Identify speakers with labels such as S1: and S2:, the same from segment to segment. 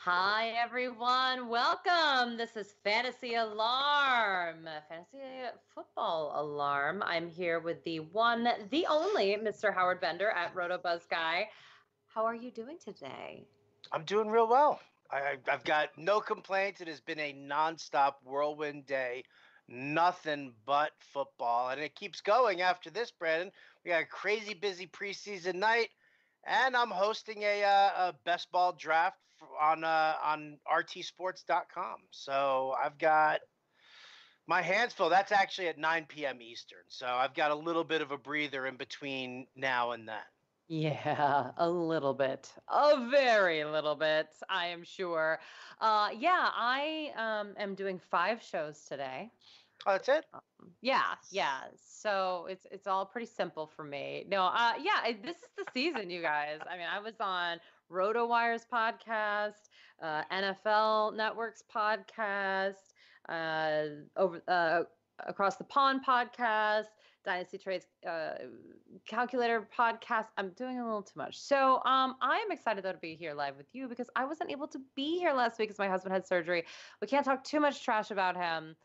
S1: Hi, everyone. Welcome. This is Fantasy Alarm, Fantasy Football Alarm. I'm here with the one, the only Mr. Howard Bender at RotoBuzz Guy. How are you doing today?
S2: I'm doing real well. I've got no complaints. It has been a nonstop whirlwind day. Nothing but football. And it keeps going after this, Brandon. We got a crazy busy preseason night. And I'm hosting a best ball draft on rtsports.com. So I've got my hands full. That's actually at 9 p.m. Eastern. So I've got a little bit of a breather in between now and then.
S1: Yeah, a little bit. A very little bit, I am sure. I am doing 5 shows today.
S2: Oh, that's it?
S1: Yeah. So it's all pretty simple for me. No, this is the season, you guys. I mean, I was on RotoWire's podcast, NFL Network's podcast, over Across the Pond podcast, Dynasty Trades Calculator podcast. I'm doing a little too much. So I am excited though to be here live with you because I wasn't able to be here last week because my husband had surgery. We can't talk too much trash about him.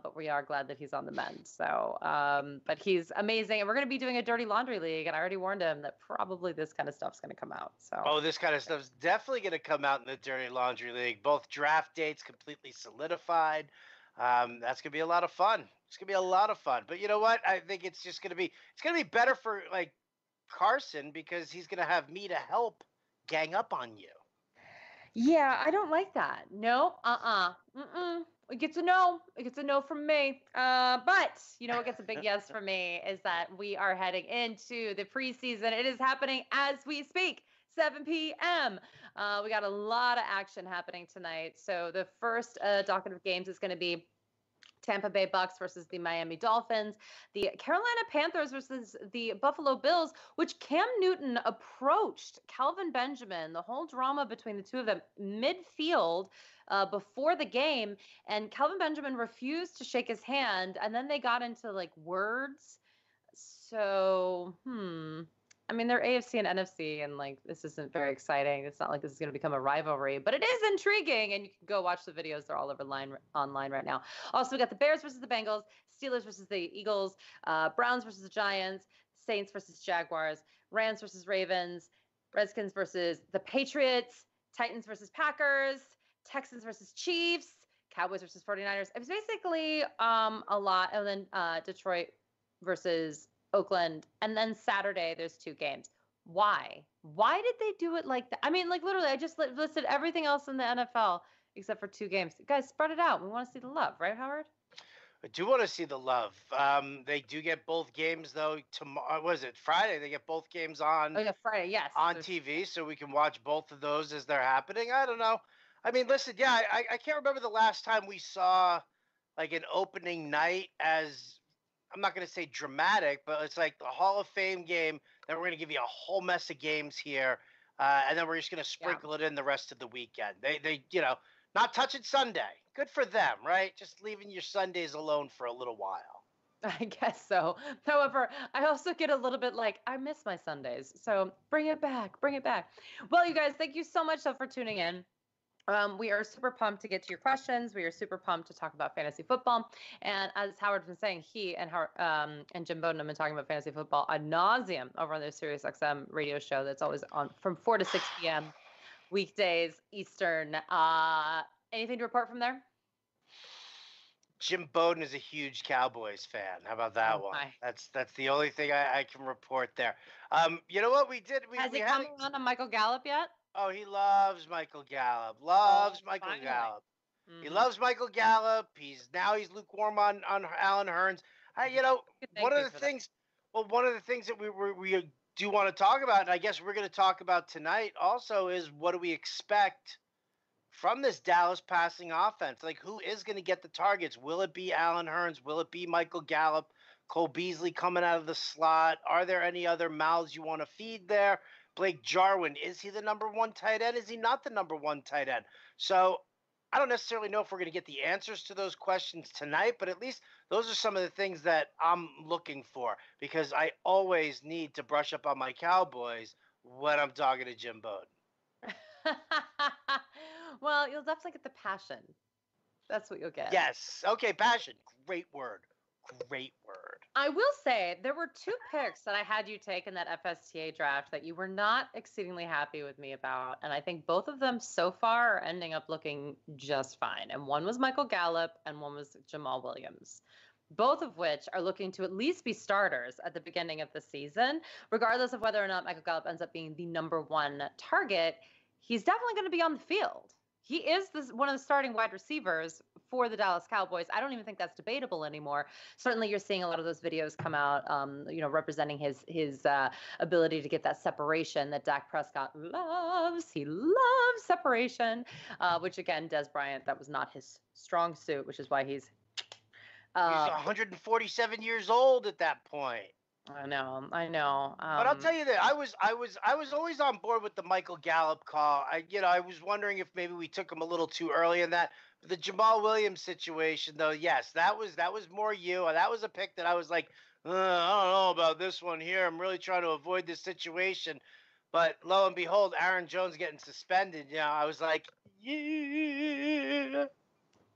S1: But we are glad that he's on the mend. So, but he's amazing. And we're going to be doing a dirty laundry league. And I already warned him that probably this kind of stuff's going to come out. So,
S2: this kind of stuff's definitely going to come out in the Dirty Laundry League. Both draft dates completely solidified. That's going to be a lot of fun. It's going to be a lot of fun. But you know what? I think it's going to be better for like Carson because he's going to have me to help gang up on you.
S1: yeah, I don't like that. No, It gets a no. It gets a no from me. But you know what gets a big yes from me is that we are heading into the preseason. It is happening as we speak. 7 p.m. We got a lot of action happening tonight. So the first docket of games is going to be Tampa Bay Bucks versus the Miami Dolphins, the Carolina Panthers versus the Buffalo Bills, which Cam Newton approached Calvin Benjamin, the whole drama between the two of them midfield before the game, and Calvin Benjamin refused to shake his hand, and then they got into like words. So, I mean, they're AFC and NFC, and like this isn't very exciting. It's not like this is going to become a rivalry, but it is intriguing, and you can go watch the videos. They're all over online right now. Also, we got the Bears versus the Bengals, Steelers versus the Eagles, Browns versus the Giants, Saints versus Jaguars, Rams versus Ravens, Redskins versus the Patriots, Titans versus Packers, Texans versus Chiefs, Cowboys versus 49ers. It was basically a lot, and then Detroit versus Oakland, and then Saturday there's 2 games. Why did they do it like that? I mean, like literally I just listed everything else in the NFL except for 2 games. Guys, spread it out. We want to see the love, right, Howard?
S2: I do want to see the love. They do get both games though tomorrow. Was it Friday? They get both games on.
S1: Oh yeah, Friday. Yes,
S2: on TV, so we can watch both of those as they're happening. I don't know. I mean, listen, yeah, I can't remember the last time we saw like an opening night as, I'm not going to say dramatic, but it's like the Hall of Fame game. Then we're going to give you a whole mess of games here, and then we're just going to sprinkle it in the rest of the weekend. They, not touching Sunday. Good for them, right? Just leaving your Sundays alone for a little while.
S1: I guess so. However, I also get a little bit like, I miss my Sundays. So bring it back. Bring it back. Well, you guys, thank you so much for tuning in. We are super pumped to get to your questions. We are super pumped to talk about fantasy football. And as Howard's been saying, he and Jim Bowden have been talking about fantasy football ad nauseum over on their Sirius XM radio show that's always on from 4 to 6 p.m. weekdays Eastern. Anything to report from there?
S2: Jim Bowden is a huge Cowboys fan. How about that one?
S1: My.
S2: That's the only thing I can report there. You know what we did?
S1: Has he come on Michael Gallup yet?
S2: Oh, he loves Michael Gallup. Loves Michael
S1: finally.
S2: Gallup.
S1: Mm-hmm.
S2: He loves Michael Gallup. He's lukewarm on Alan Hearns. One of the things that we do want to talk about, and I guess we're going to talk about tonight also, is what do we expect from this Dallas passing offense? Like, who is going to get the targets? Will it be Alan Hearns? Will it be Michael Gallup? Cole Beasley coming out of the slot? Are there any other mouths you want to feed there? Blake Jarwin, is he the number 1 tight end? Is he not the number 1 tight end? So I don't necessarily know if we're going to get the answers to those questions tonight, but at least those are some of the things that I'm looking for, because I always need to brush up on my Cowboys when I'm talking to Jim Bowden.
S1: Well, you'll definitely get the passion. That's what you'll get.
S2: Yes. Okay, passion. Great word. Great word.
S1: I will say there were 2 picks that I had you take in that FSTA draft that you were not exceedingly happy with me about. And I think both of them so far are ending up looking just fine. And one was Michael Gallup and one was Jamal Williams, both of which are looking to at least be starters at the beginning of the season, regardless of whether or not Michael Gallup ends up being the #1 target. He's definitely going to be on the field. He is one of the starting wide receivers for the Dallas Cowboys. I don't even think that's debatable anymore. Certainly, you're seeing a lot of those videos come out, representing his ability to get that separation that Dak Prescott loves. He loves separation, which again, Des Bryant, that was not his strong suit, which is why he's
S2: 147 years old at that point.
S1: I know.
S2: But I'll tell you that I was always on board with the Michael Gallup call. I was wondering if maybe we took him a little too early in that. The Jamal Williams situation, though, yes, that was more you. That was a pick that I was like, I don't know about this one here. I'm really trying to avoid this situation. But lo and behold, Aaron Jones getting suspended. I was like, yeah.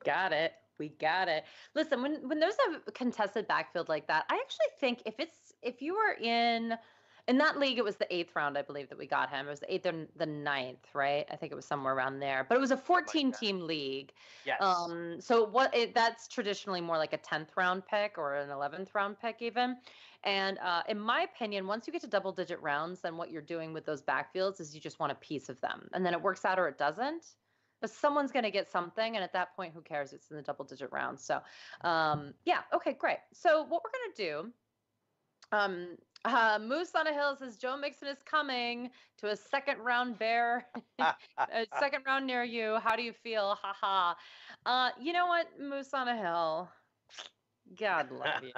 S1: Got it. We got it. Listen, when there's a contested backfield like that, I actually think if you were in that league, it was the 8th round, I believe, that we got him. It was the 8th or the 9th, right? I think it was somewhere around there. But it was a 14-team league.
S2: Yes.
S1: So that's traditionally more like a 10th round pick or an 11th round pick even. And in my opinion, once you get to double-digit rounds, then what you're doing with those backfields is you just want a piece of them, and then it works out or it doesn't. But someone's going to get something, and at that point, who cares? It's in the double-digit rounds. So, yeah, okay, great. So what we're going to do, Moose on a Hill says Joe Mixon is coming to a second-round bear, a second round near you. How do you feel? Ha ha. You know what, Moose on a Hill? God love you.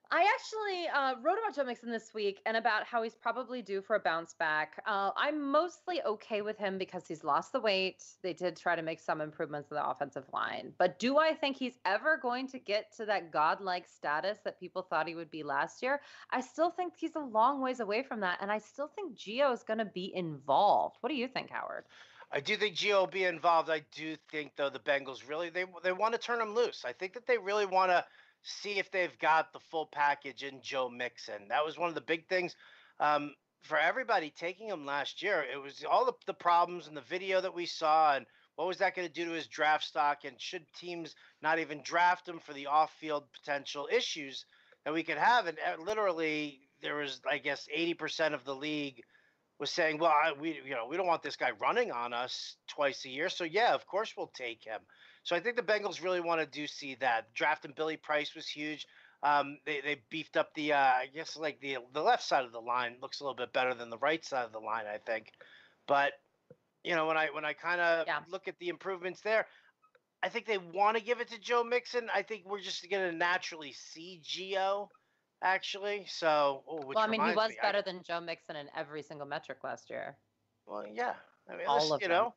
S1: I actually wrote about Joe Mixon this week and about how he's probably due for a bounce back. I'm mostly okay with him because he's lost the weight. They did try to make some improvements to the offensive line. But do I think he's ever going to get to that godlike status that people thought he would be last year? I still think he's a long ways away from that. And I still think Gio is going to be involved. What do you think, Howard?
S2: I do think Gio will be involved. I do think, though, the Bengals really, they want to turn him loose. I think that they really want to see if they've got the full package in Joe Mixon. That was one of the big things for everybody taking him last year. It was all the problems in the video that we saw, and what was that going to do to his draft stock, and should teams not even draft him for the off-field potential issues that we could have. And literally there was, I guess, 80% of the league was saying, well, we don't want this guy running on us twice a year. So yeah, of course we'll take him. So I think the Bengals really want to see that. Drafting Billy Price was huge. They beefed up the I guess like the left side of the line looks a little bit better than the right side of the line, I think. But when I kind of look at the improvements there, I think they want to give it to Joe Mixon. I think we're just going to naturally see Gio, actually. So,
S1: well, I mean, he was better than Joe Mixon in every single metric last year.
S2: Well, yeah. I mean,
S1: all of them.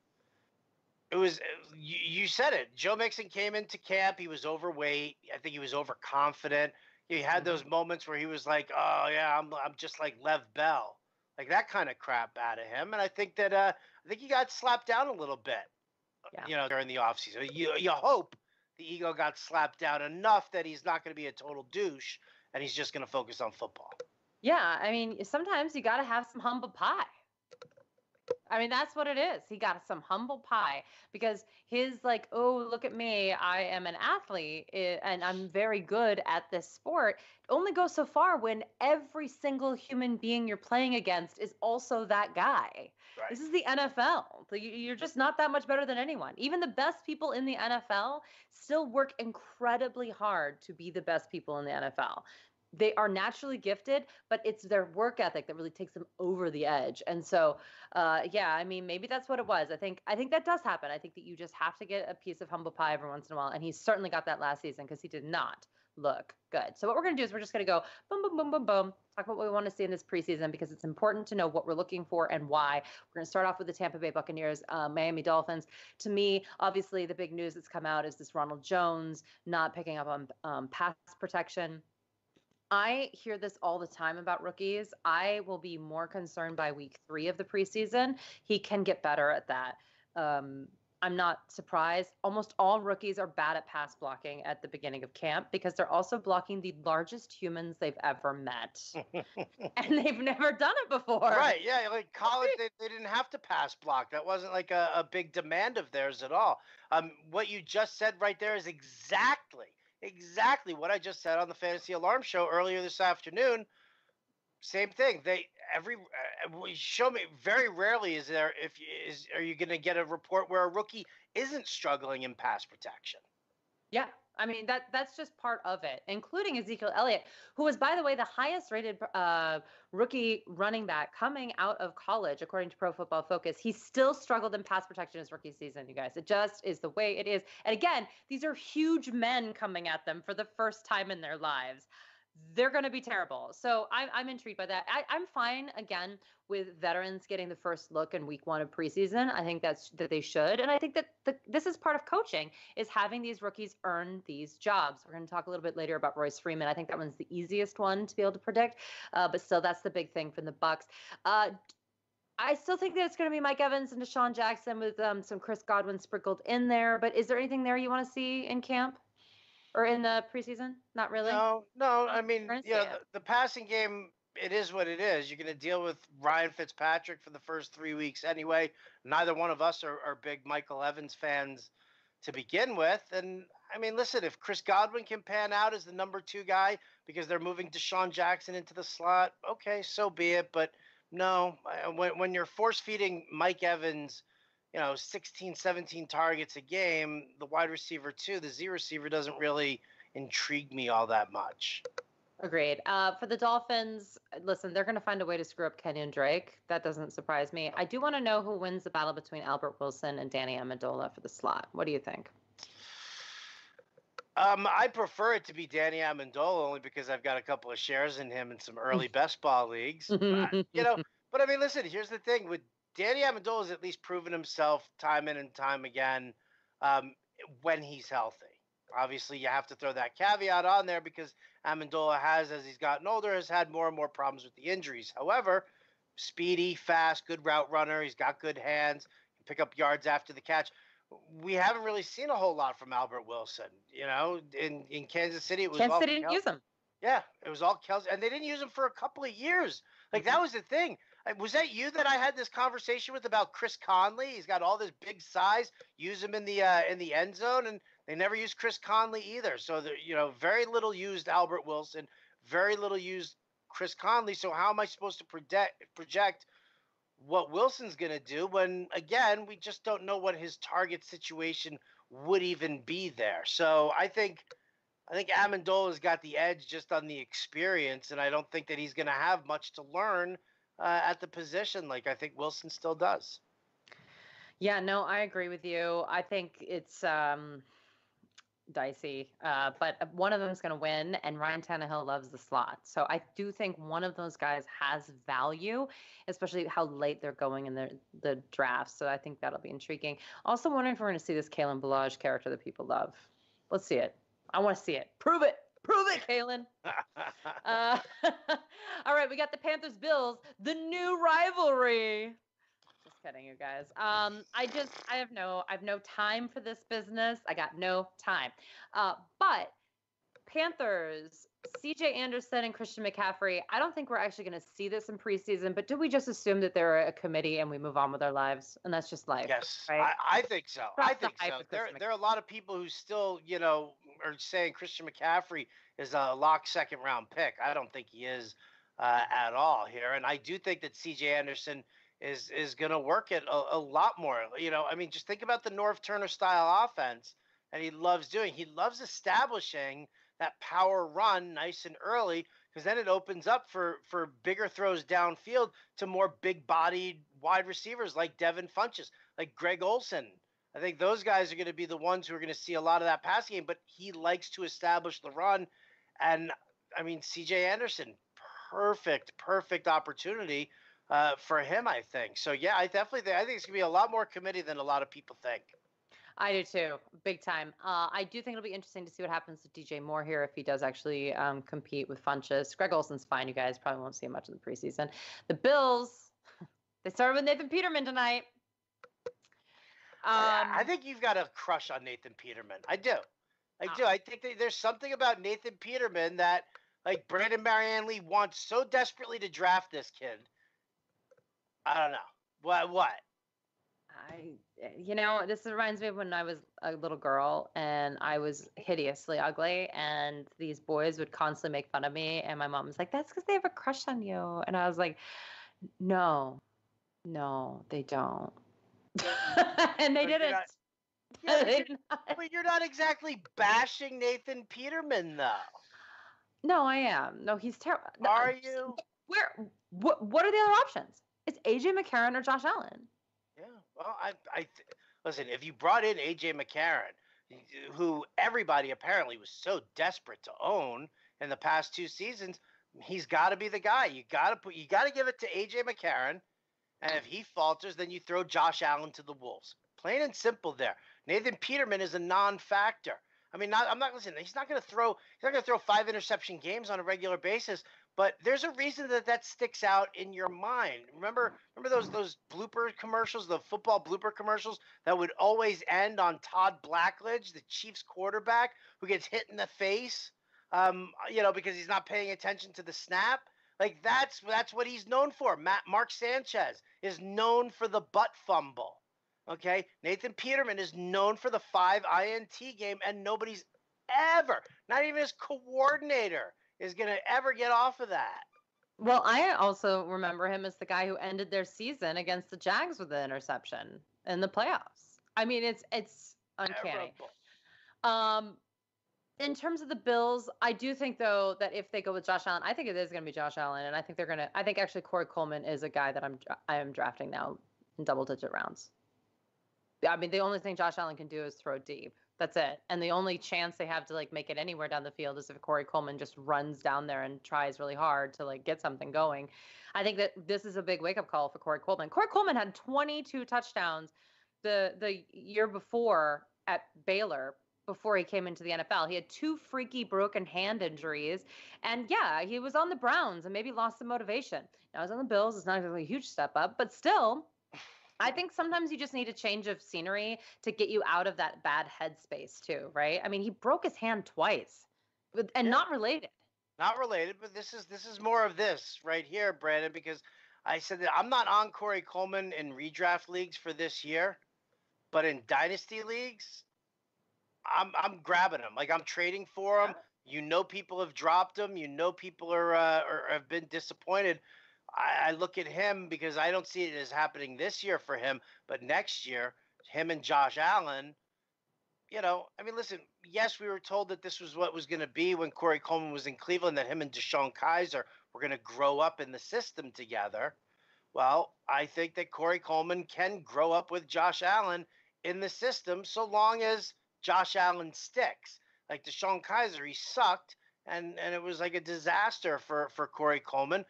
S2: It was, you said it. Joe Mixon came into camp. He was overweight. I think he was overconfident. He had those moments where he was like, "Oh yeah, I'm just like Lev Bell," like that kind of crap out of him. And I think that he got slapped down a little bit, during the offseason. You hope the ego got slapped down enough that he's not going to be a total douche and he's just going to focus on football.
S1: Yeah, I mean, sometimes you got to have some humble pie. I mean, that's what it is. He got some humble pie because his like, oh, look at me. I am an athlete and I'm very good at this sport. Only goes so far when every single human being you're playing against is also that guy. Right. This is the NFL. You're just not that much better than anyone. Even the best people in the NFL still work incredibly hard to be the best people in the NFL. They are naturally gifted, but it's their work ethic that really takes them over the edge. And so, yeah, I mean, maybe that's what it was. I think that does happen. I think that you just have to get a piece of humble pie every once in a while. And he certainly got that last season because he did not look good. So what we're going to do is we're just going to go boom, boom, boom, boom, boom, talk about what we want to see in this preseason because it's important to know what we're looking for and why. We're going to start off with the Tampa Bay Buccaneers, Miami Dolphins. To me, obviously, the big news that's come out is this Ronald Jones not picking up on pass protection. I hear this all the time about rookies. I will be more concerned by week 3 of the preseason. He can get better at that. Um, I'm not surprised. Almost all rookies are bad at pass blocking at the beginning of camp because they're also blocking the largest humans they've ever met. And they've never done it before.
S2: Right, yeah, like college, they didn't have to pass block. That wasn't like a big demand of theirs at all. What you just said right there is exactly what I just said on the Fantasy Alarm Show earlier this afternoon. Same thing. Show me. Very rarely is there are you going to get a report where a rookie isn't struggling in pass protection.
S1: Yeah, I mean that's just part of it, including Ezekiel Elliott, who was, by the way, the highest rated rookie running back coming out of college, according to Pro Football Focus. He still struggled in pass protection his rookie season, you guys. It just is the way it is. And again, these are huge men coming at them for the first time in their lives. They're going to be terrible. So I'm intrigued by that. I'm fine, again, with veterans getting the first look in week 1 of preseason. I think that they should. And I think that this is part of coaching, is having these rookies earn these jobs. We're going to talk a little bit later about Royce Freeman. I think that one's the easiest one to be able to predict. But still, that's the big thing from the Bucs. I still think that it's going to be Mike Evans and Deshaun Jackson with some Chris Godwin sprinkled in there. But is there anything there you want to see in camp? Or in the preseason? Not really?
S2: No. I mean, the passing game, it is what it is. You're going to deal with Ryan Fitzpatrick for the first 3 weeks anyway. Neither one of us are big Michael Evans fans to begin with. And, I mean, listen, if Chris Godwin can pan out as the number 2 guy because they're moving Deshaun Jackson into the slot, okay, so be it. But, no, when you're force-feeding Mike Evans – 16, 17 targets a game, the wide receiver too, the Z receiver doesn't really intrigue me all that much.
S1: Agreed. For the Dolphins, listen, they're going to find a way to screw up Kenyon Drake. That doesn't surprise me. I do want to know who wins the battle between Albert Wilson and Danny Amendola for the slot. What do you think?
S2: I prefer it to be Danny Amendola only because I've got a couple of shares in him in some early best ball leagues. But I mean, listen, here's the thing with Danny Amendola has at least proven himself time in and time again when he's healthy. Obviously, you have to throw that caveat on there because Amendola has, as he's gotten older, has had more and more problems with the injuries. However, speedy, fast, good route runner. He's got good hands. Can pick up yards after the catch. We haven't really seen a whole lot from Albert Wilson. In Kansas City, it was
S1: Kansas City didn't use him.
S2: Yeah, it was all Kelsey, and they didn't use him for a couple of years. Like, that was the thing. Was that you that I had this conversation with about Chris Conley? He's got all this big size. Use him in the end zone, and they never used Chris Conley either. So, very little used Albert Wilson, very little used Chris Conley. So how am I supposed to project what Wilson's going to do when, again, we just don't know what his target situation would even be there? So I think Amendola's got the edge just on the experience, and I don't think that he's going to have much to learn at the position like I think Wilson still does.
S1: Yeah, no, I agree with you. I think it's dicey, but one of them is going to win, and Ryan Tannehill loves the slot. So I do think one of those guys has value, especially how late they're going in the draft. So I think that'll be intriguing. Also wondering if we're going to see this Kalen Ballage character that people love. Let's see it. I want to see it. Prove it. Prove it, Kalen. All right, we got the Panthers-Bills, the new rivalry. Just kidding, you guys. I have no time for this business. I got no time. But Panthers, CJ Anderson and Christian McCaffrey, I don't think we're actually going to see this in preseason, but do we just assume that they're a committee and we move on with our lives? And that's just life.
S2: Yes,
S1: right?
S2: I think so. I think so. There are a lot of people who still, are saying Christian McCaffrey is a lock second round pick. I don't think he is at all here. And I do think that CJ Anderson is going to work it a lot more. Just think about the Norv Turner style offense that he loves doing. He loves establishing that power run nice and early because then it opens up for bigger throws downfield to more big-bodied wide receivers like Devin Funchess, like Greg Olsen. I think those guys are going to be the ones who are going to see a lot of that passing game, but he likes to establish the run. And, C.J. Anderson, perfect opportunity for him, I think. So, yeah, I think it's going to be a lot more committee than a lot of people think.
S1: I do too, big time. I do think it'll be interesting to see what happens to DJ Moore here if he does actually compete with Funchess. Greg Olson's fine, you guys probably won't see him much in the preseason. The Bills, they started with Nathan Peterman tonight.
S2: I think you've got a crush on Nathan Peterman. I do. I think there's something about Nathan Peterman that, like, Brandon Marianne Lee wants so desperately to draft this kid. I don't know. What?
S1: This reminds me of when I was a little girl and I was hideously ugly, and these boys would constantly make fun of me, and my mom was like, "That's because they have a crush on you," and I was like, "No, they don't," and they didn't.
S2: But you're not exactly bashing Nathan Peterman, though.
S1: No, I am. No, he's terrible.
S2: Are you?
S1: What are the other options? It's AJ McCarron or Josh Allen.
S2: Yeah. Well, listen. If you brought in AJ McCarron, who everybody apparently was so desperate to own in the past 2 seasons, he's got to be the guy. You got to give it to AJ McCarron, and if he falters, then you throw Josh Allen to the wolves. Plain and simple. There, Nathan Peterman is a non-factor. I mean, listening. He's not going to throw 5 interception games on a regular basis. But there's a reason that sticks out in your mind. Remember those blooper commercials, the football blooper commercials that would always end on Todd Blackledge, the Chiefs quarterback, who gets hit in the face, because he's not paying attention to the snap. Like, that's what he's known for. Mark Sanchez is known for the butt fumble. Okay, Nathan Peterman is known for the 5 INT game, and nobody's ever, not even his coordinator, is going to ever get off of that.
S1: Well, I also remember him as the guy who ended their season against the Jags with the interception in the playoffs. I mean, it's uncanny. Terrible. In terms of the Bills, I do think, though, that if they go with Josh Allen, I think it is going to be Josh Allen, and I think actually Corey Coleman is a guy that I am drafting now in double-digit rounds. I mean, the only thing Josh Allen can do is throw deep. That's it. And the only chance they have to, like, make it anywhere down the field is if Corey Coleman just runs down there and tries really hard to, like, get something going. I think that this is a big wake-up call for Corey Coleman. Corey Coleman had 22 touchdowns the year before at Baylor before he came into the NFL. He had 2 freaky broken hand injuries. And, yeah, he was on the Browns and maybe lost some motivation. Now he's on the Bills. It's not exactly a huge step up, but still – I think sometimes you just need a change of scenery to get you out of that bad headspace too, right? I mean, he broke his hand twice, and not related.
S2: Not related, but this is more of this right here, Brandon, because I said that I'm not on Corey Coleman in redraft leagues for this year, but in dynasty leagues, I'm grabbing him. Like, I'm trading for him. People have dropped him. People are have been disappointed. I look at him because I don't see it as happening this year for him, but next year, him and Josh Allen, listen, yes, we were told that this was what was going to be when Corey Coleman was in Cleveland, that him and DeShone Kizer were going to grow up in the system together. Well, I think that Corey Coleman can grow up with Josh Allen in the system so long as Josh Allen sticks. Like DeShone Kizer, he sucked, and it was like a disaster for Corey Coleman.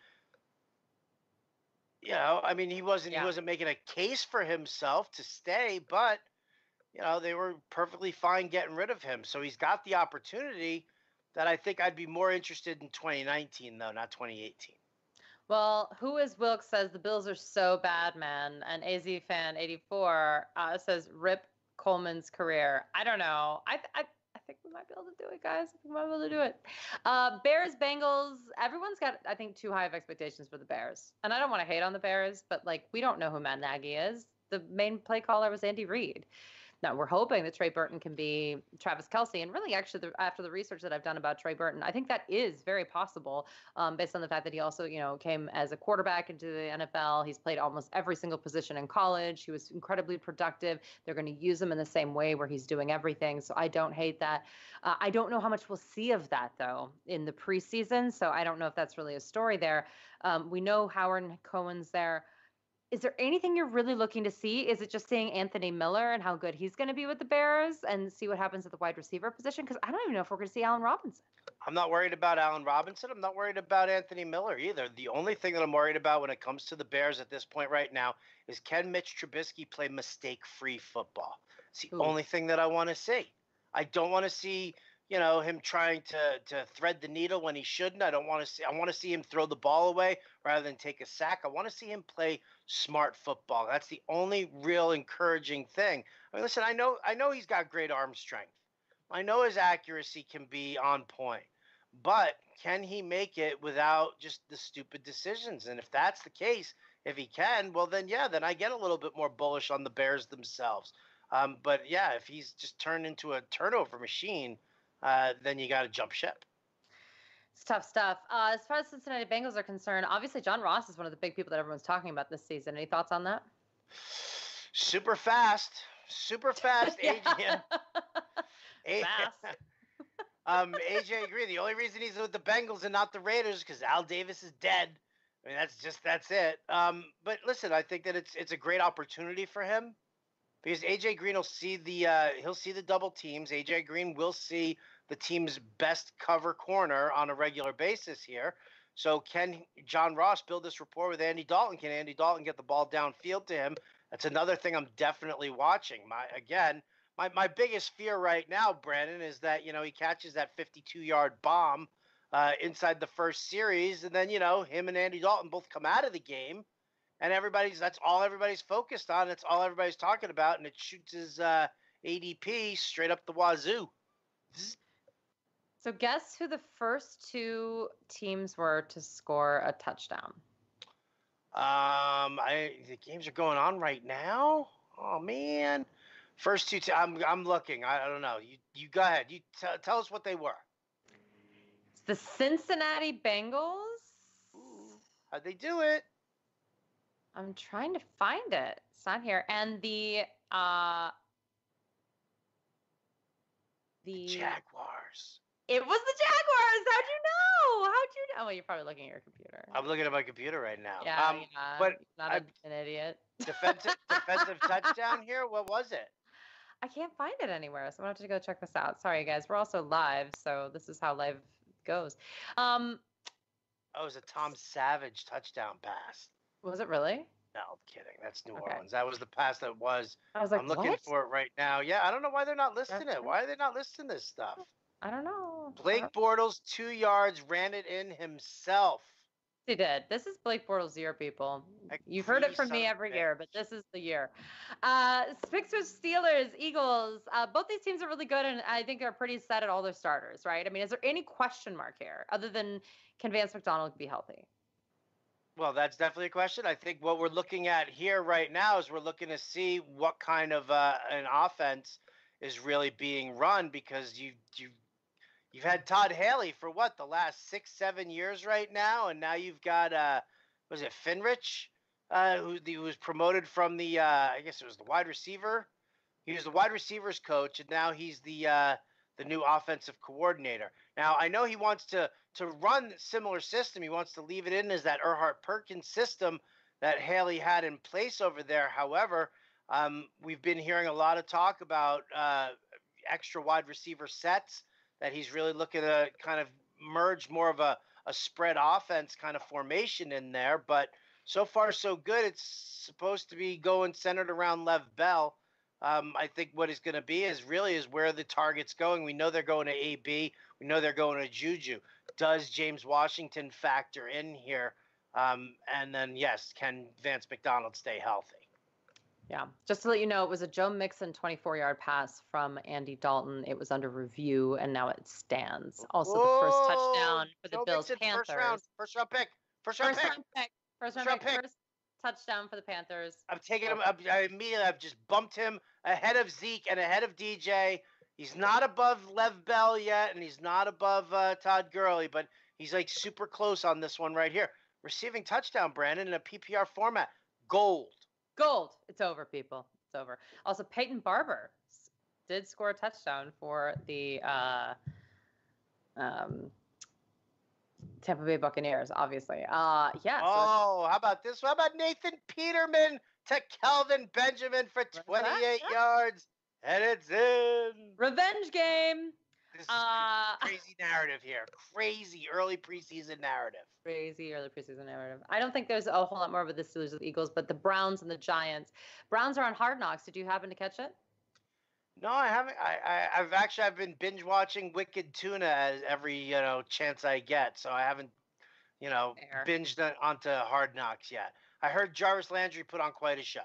S2: He wasn't making a case for himself to stay, but they were perfectly fine getting rid of him. So he's got the opportunity that I think I'd be more interested in 2019 though, not 2018.
S1: Well, Who is Wilkes says the Bills are so bad, man, and AZ fan 84 says rip Coleman's career. I don't know. I think we might be able to do it, guys. I think we might be able to do it. Bears, Bengals. Everyone's got, I think, too high of expectations for the Bears. And I don't want to hate on the Bears, but, like, we don't know who Matt Nagy is. The main play caller was Andy Reid. Now, we're hoping that Trey Burton can be Travis Kelce. And really, actually, after the research that I've done about Trey Burton, I think that is very possible based on the fact that he also, came as a quarterback into the NFL. He's played almost every single position in college. He was incredibly productive. They're going to use him in the same way where he's doing everything. So I don't hate that. I don't know how much we'll see of that, though, in the preseason. So I don't know if that's really a story there. We know Howard Cohen's there. Is there anything you're really looking to see? Is it just seeing Anthony Miller and how good he's going to be with the Bears and see what happens at the wide receiver position? Because I don't even know if we're going to see Allen Robinson.
S2: I'm not worried about Allen Robinson. I'm not worried about Anthony Miller either. The only thing that I'm worried about when it comes to the Bears at this point right now is, can Mitch Trubisky play mistake-free football? It's the only thing that I want to see. I don't want to see, him trying to thread the needle when he shouldn't. I want to see him throw the ball away rather than take a sack. I want to see him play smart football. That's the only real encouraging thing. I mean, listen, I know he's got great arm strength. I know his accuracy can be on point, but can he make it without just the stupid decisions? And if that's the case, if he can, well, then I get a little bit more bullish on the Bears themselves. But yeah, if he's just turned into a turnover machine, then you got to jump ship.
S1: It's tough stuff. As far as Cincinnati Bengals are concerned, obviously John Ross is one of the big people that everyone's talking about this season. Any thoughts on that?
S2: Super fast, Adrian.
S1: Fast.
S2: AJ Green. The only reason he's with the Bengals and not the Raiders is because Al Davis is dead. I mean, that's it. But listen, I think that it's a great opportunity for him, because AJ Green will see he'll see the double teams. AJ Green will see the team's best cover corner on a regular basis here. So can John Ross build this rapport with Andy Dalton? Can Andy Dalton get the ball downfield to him? That's another thing I'm definitely watching. My biggest fear right now, Brandon, is that, he catches that 52-yard bomb inside the first series, and then, him and Andy Dalton both come out of the game, and that's all everybody's focused on. That's all everybody's talking about, and it shoots his ADP straight up the wazoo.
S1: So guess who the first two teams were to score a touchdown?
S2: The games are going on right now. Oh man, first two. I'm looking. I don't know. You go ahead. You tell us what they were.
S1: It's the Cincinnati Bengals.
S2: Ooh, how'd they do it?
S1: I'm trying to find it. It's not here. And the
S2: Jaguars.
S1: It was the Jaguars. How'd you know? Well, you're probably looking at your computer.
S2: I'm looking at my computer right now.
S1: Yeah, but not an idiot.
S2: Defensive touchdown here. What was it?
S1: I can't find it anywhere, so I'm gonna have to go check this out. Sorry, guys. We're also live, so this is how live goes.
S2: Oh, it was a Tom Savage touchdown pass.
S1: Was it really?
S2: No, I'm kidding. That's New Orleans. That was the pass that was.
S1: I was like,
S2: I'm looking for it right now. Yeah, I don't know why they're not listing it. Why are they not listing this stuff?
S1: I don't know.
S2: Blake Bortles, 2 yards, ran it in himself.
S1: He did. This is Blake Bortles' year, people. You've heard it from me every year, but this is the year. Sixers, Steelers, Eagles. Both these teams are really good, and I think they're pretty set at all their starters, right? I mean, is there any question mark here other than, can Vance McDonald be healthy?
S2: Well, that's definitely a question. I think what we're looking at here right now is we're looking to see what kind of an offense is really being run, because you've had Todd Haley for the last 6-7 years right now, and now you've got was it Finrich, who was promoted from the I guess it was the wide receiver. He was the wide receivers coach, and now he's the new offensive coordinator. Now I know he wants to run a similar system. He wants to leave it in as that Erhardt Perkins system that Haley had in place over there. However, we've been hearing a lot of talk about extra wide receiver sets, that he's really looking to kind of merge more of a spread offense kind of formation in there. But so far, so good. It's supposed to be going centered around Lev Bell. I think what it's going to be is where the target's going. We know they're going to AB. We know they're going to Juju. Does James Washington factor in here? And then, yes, can Vance McDonald stay healthy?
S1: Yeah. Just to let you know, it was a Joe Mixon 24-yard pass from Andy Dalton. It was under review, and now it stands. Also, the first touchdown for the Bills Panthers.
S2: First round pick. First
S1: touchdown for the Panthers.
S2: I'm taking him. I've just bumped him ahead of Zeke and ahead of DJ. He's not above Lev Bell yet, and he's not above Todd Gurley, but he's like super close on this one right here. Receiving touchdown, Brandon, in a PPR format. Gold.
S1: It's over, people. It's over. Also, Peyton Barber did score a touchdown for the Tampa Bay Buccaneers, obviously. Yeah.
S2: Oh, how about this? How about Nathan Peterman to Kelvin Benjamin for 28 yards? And it's in.
S1: Revenge game.
S2: This is crazy narrative here. Crazy early preseason narrative.
S1: Crazy early preseason narrative. I don't think there's a whole lot more with the Steelers or the Eagles, but the Browns and the Giants. Browns are on Hard Knocks. Did you happen to catch it?
S2: No, I haven't. I've been binge watching Wicked Tuna every chance I get. So I haven't binged onto Hard Knocks yet. I heard Jarvis Landry put on quite a show.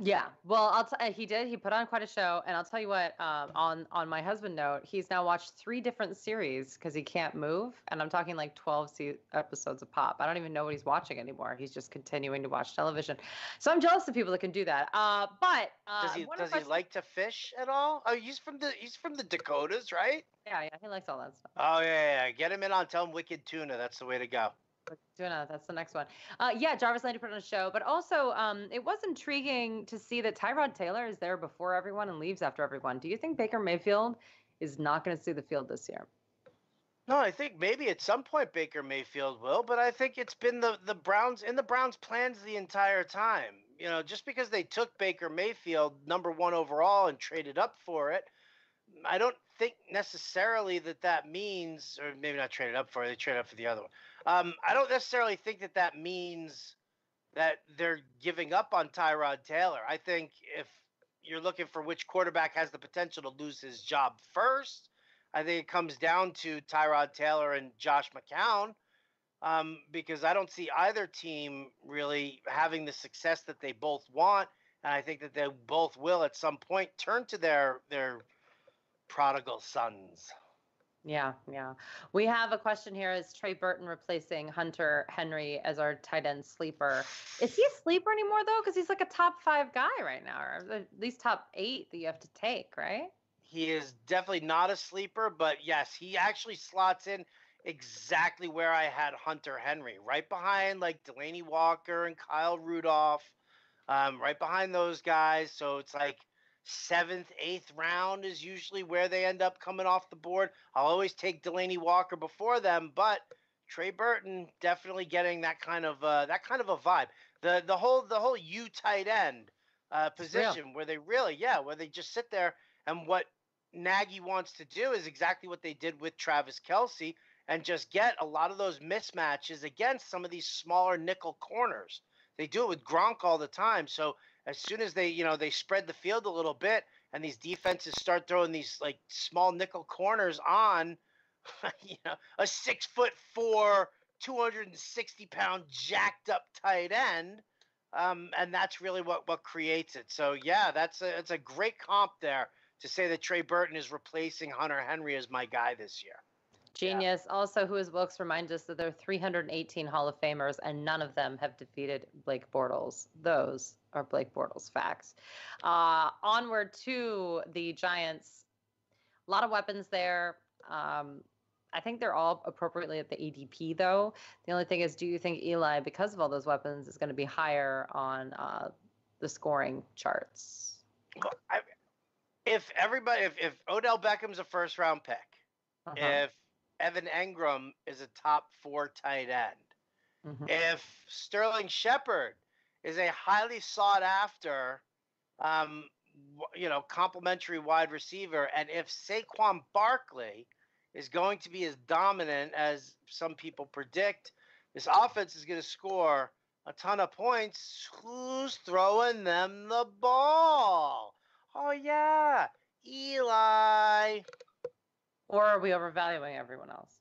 S1: Yeah, well, he did. He put on quite a show, and I'll tell you what. On my husband note, he's now watched 3 different series because he can't move, and I'm talking like 12 episodes of pop. I don't even know what he's watching anymore. He's just continuing to watch television. So I'm jealous of people that can do that. But
S2: does he like to fish at all? Oh, he's from the Dakotas, right?
S1: Yeah, he likes all that stuff.
S2: Oh yeah. Get him in on Tell him Wicked Tuna. That's the way to go.
S1: Tuna, that's the next one. Yeah, Jarvis Landry put on a show, but also it was intriguing to see that Tyrod Taylor is there before everyone and leaves after everyone. Do you think Baker Mayfield is not going to see the field this year?
S2: No, I think maybe at some point Baker Mayfield will, but I think it's been the Browns plans the entire time. Just because they took Baker Mayfield #1 overall and traded up for it, I don't think necessarily that means, or maybe not traded up for it, they traded up for the other one. I don't necessarily think that means that they're giving up on Tyrod Taylor. I think if you're looking for which quarterback has the potential to lose his job first, I think it comes down to Tyrod Taylor and Josh McCown, because I don't see either team really having the success that they both want, and I think that they both will at some point turn to their prodigal sons.
S1: Yeah. We have a question here. Is Trey Burton replacing Hunter Henry as our tight end sleeper? Is he a sleeper anymore, though? Because he's like a top 5 guy right now, or at least top 8 that you have to take, right?
S2: He is definitely not a sleeper, but yes, he actually slots in exactly where I had Hunter Henry, right behind like Delaney Walker and Kyle Rudolph, right behind those guys. So it's like 7th, 8th round is usually where they end up coming off the board. I'll always take Delaney Walker before them, but Trey Burton definitely getting that kind of a vibe. The whole U tight end position where they just sit there, and what Nagy wants to do is exactly what they did with Travis Kelce and just get a lot of those mismatches against some of these smaller nickel corners. They do it with Gronk all the time. So as soon as they spread the field a little bit and these defenses start throwing these like small nickel corners on, a 6'4", 260-pound jacked up tight end, and that's really what creates it. So yeah, it's a great comp there to say that Trey Burton is replacing Hunter Henry as my guy this year.
S1: Genius. Yeah. Also, who his books remind us that there are 318 Hall of Famers and none of them have defeated Blake Bortles. Those are Blake Bortles facts. Onward to the Giants. A lot of weapons there. I think they're all appropriately at the ADP, though. The only thing is, do you think Eli, because of all those weapons, is going to be higher on the scoring charts?
S2: Well, if Odell Beckham's a first-round pick, if Evan Engram is a top 4 tight end, if Sterling Shepard is a highly sought after, complimentary wide receiver, and if Saquon Barkley is going to be as dominant as some people predict, this offense is going to score a ton of points. Who's throwing them the ball? Oh yeah, Eli.
S1: Or are we overvaluing everyone else?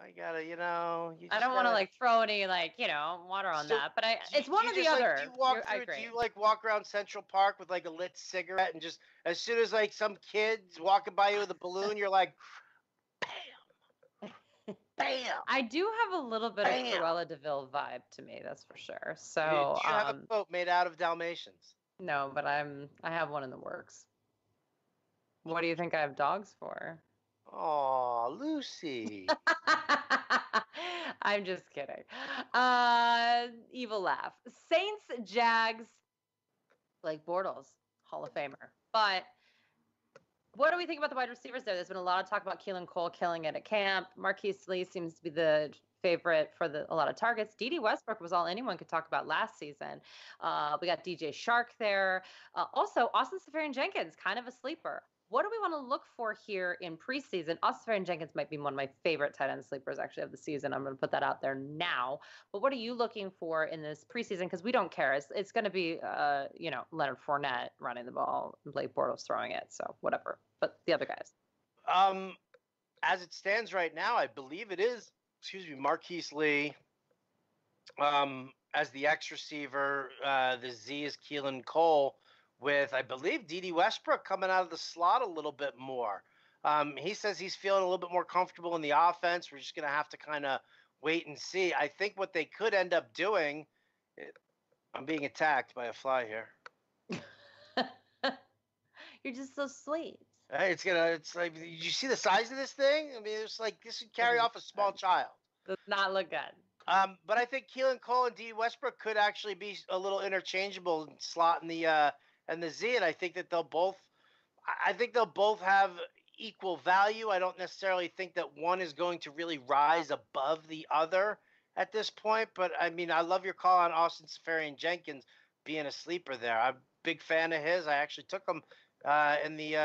S2: I gotta,
S1: I don't want to like throw any water on that, but it's one or the other.
S2: Do you walk around Central Park with like a lit cigarette and just as soon as like some kid's walking by you with a balloon, you're like, bam, bam.
S1: I do have a little bit of Cruella de Vil vibe to me, that's for sure. So
S2: do you have a boat made out of Dalmatians?
S1: No, but I have one in the works. What do you think I have dogs for?
S2: Oh, Lucy.
S1: I'm just kidding. Evil laugh. Saints, Jags, Blake Bortles, Hall of Famer. But What do we think about the wide receivers there? There's been a lot of talk about Keelan Cole killing it at camp. Marquise Lee seems to be the favorite for a lot of targets. D.D. Westbrook was all anyone could talk about last season. We got DJ Shark there. Also, Austin Seferian-Jenkins, kind of a sleeper. What do we want to look for here in preseason? Austin Seferian-Jenkins might be one of my favorite tight end sleepers actually of the season. I'm going to put that out there now. But what are you looking for in this preseason? Because we don't care. It's going to be, Leonard Fournette running the ball and Blake Bortles throwing it. So whatever. But the other guys.
S2: As it stands right now, I believe it is, Marquise Lee. As the X receiver, the Z is Keelan Cole, with, I believe, D.D. Westbrook coming out of the slot a little bit more. He says he's feeling a little bit more comfortable in the offense. We're just going to have to kind of wait and see. I think what they could end up doing, I'm being attacked by a fly here.
S1: You're just so sweet.
S2: It's like, you see the size of this thing? I mean, it's like this would carry off a small child.
S1: Does not look good.
S2: But I think Keelan Cole and D. Westbrook could actually be a little interchangeable in slot in the Z, and I think that they'll both have equal value. I don't necessarily think that one is going to really rise above the other at this point. But I mean, I love your call on Austin Seferian-Jenkins being a sleeper there. I'm a big fan of his. I actually took him in the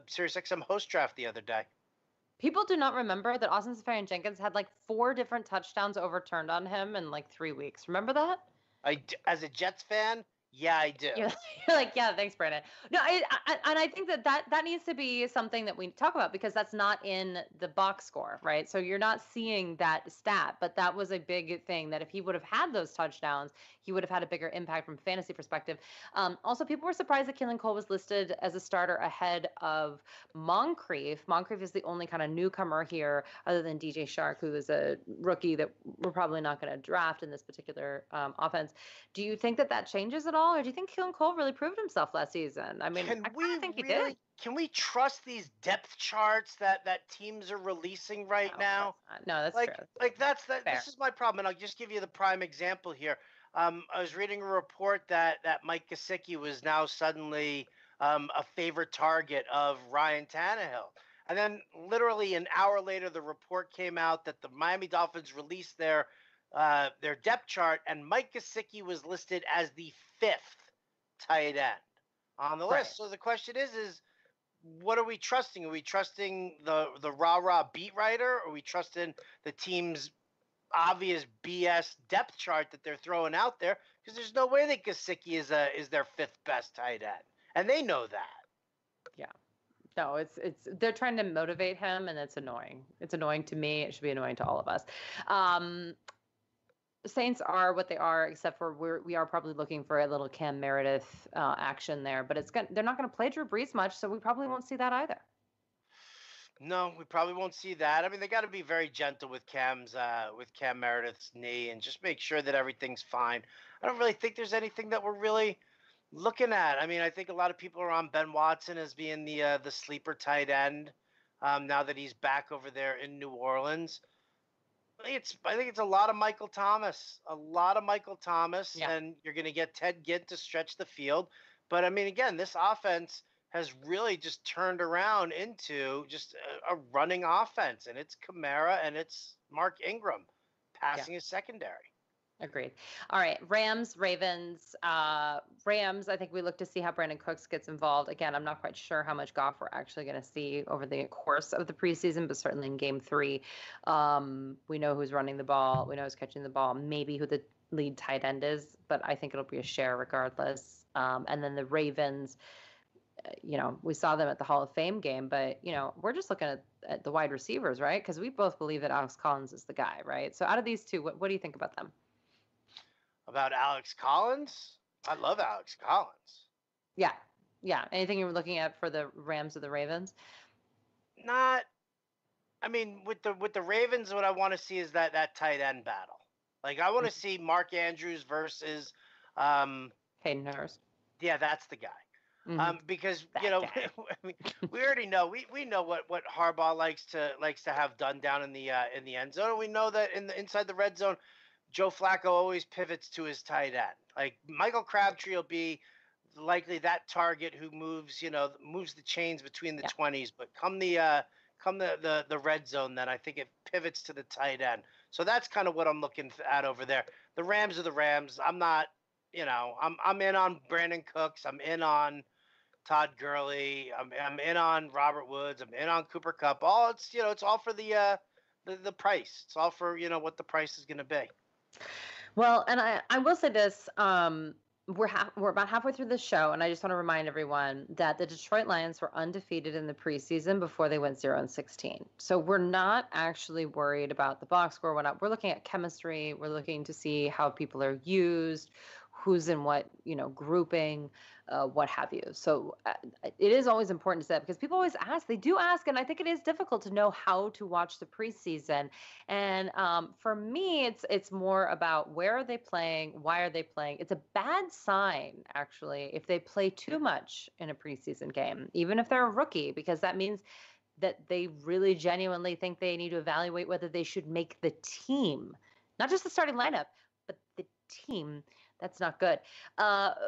S2: SiriusXM host draft the other day.
S1: People do not remember that Austin Seferian-Jenkins had like 4 different touchdowns overturned on him in like 3 weeks. Remember that?
S2: As a Jets fan, yeah, I do.
S1: You're like, yeah, thanks, Brandon. No, and I think that needs to be something that we talk about because that's not in the box score, right? So you're not seeing that stat, but that was a big thing that if he would have had those touchdowns, he would have had a bigger impact from a fantasy perspective. Also, people were surprised that Keelan Cole was listed as a starter ahead of Moncrief. Moncrief is the only kind of newcomer here other than DJ Shark, who is a rookie that we're probably not going to draft in this particular offense. Do you think that changes at all? Or do you think Keelan Cole really proved himself last season? I mean, I think he did.
S2: Can we trust these depth charts that teams are releasing right now?
S1: No, that's
S2: true. This is my problem, and I'll just give you the prime example here. I was reading a report that Mike Gesicki was now suddenly a favorite target of Ryan Tannehill. And then literally an hour later, the report came out that the Miami Dolphins released their depth chart, and Mike Gesicki was listed as the 5th tight end on the list. So the question is what are we trusting? Are we trusting the rah-rah beat writer? Or are we trusting the team's obvious BS depth chart that they're throwing out there? Because there's no way that Gesicki is their 5th best tight end, and they know that.
S1: Yeah. No, it's they're trying to motivate him, and it's annoying. It's annoying to me. It should be annoying to all of us. Saints are what they are, except for we are probably looking for a little Cam Meredith action there, but they're not going to play Drew Brees much, so we probably won't see that either.
S2: No, we probably won't see that. I mean, they got to be very gentle with Cam Meredith's knee and just make sure that everything's fine. I don't really think there's anything that we're really looking at. I mean, I think a lot of people are on Ben Watson as being the sleeper tight end now that he's back over there in New Orleans. I think it's a lot of Michael Thomas,
S1: yeah.
S2: And you're going to get Ted Ginn to stretch the field. But I mean, again, this offense has really just turned around into just a running offense, and it's Kamara and it's Mark Ingram. Passing is secondary.
S1: Agreed. All right, Rams, Ravens. Rams, I think we look to see how Brandon Cooks gets involved. Again, I'm not quite sure how much Goff we're actually going to see over the course of the preseason, but certainly in game 3. We know who's running the ball. We know who's catching the ball. Maybe who the lead tight end is, but I think it'll be a share regardless. And then the Ravens, we saw them at the Hall of Fame game, but, we're just looking at the wide receivers, right? Because we both believe that Alex Collins is the guy, right? So out of these two, what do you think about them?
S2: About Alex Collins? I love Alex Collins.
S1: Yeah. Anything you were looking at for the Rams or the Ravens?
S2: With the Ravens, what I want to see is that tight end battle. Like, I want to see Mark Andrews versus
S1: Hayden Hurst.
S2: Yeah, that's the guy.
S1: Mm-hmm.
S2: Because we already know we know what Harbaugh likes to have done down in the end zone. We know that inside the red zone, Joe Flacco always pivots to his tight end. Like, Michael Crabtree will be likely that target who moves, moves the chains between the
S1: Yeah.
S2: 20s. But come the red zone, then I think it pivots to the tight end. So that's kind of what I'm looking at over there. The Rams are the Rams. I'm not, I'm in on Brandon Cooks. I'm in on Todd Gurley. I'm in on Robert Woods. I'm in on Cooper Cup. All it's all for the price. It's all for what the price is going to be.
S1: Well, and I will say this, we're about halfway through the show, and I just want to remind everyone that the Detroit Lions were undefeated in the preseason before they went 0-16. So we're not actually worried about the box score. We're looking at chemistry. We're looking to see how people are used, who's in what, grouping, what have you. So it is always important to say that because people always ask, they do ask, and I think it is difficult to know how to watch the preseason. And for me, it's more about where are they playing, why are they playing. It's a bad sign, actually, if they play too much in a preseason game, even if they're a rookie, because that means that they really genuinely think they need to evaluate whether they should make the team, not just the starting lineup, but the team. That's not good.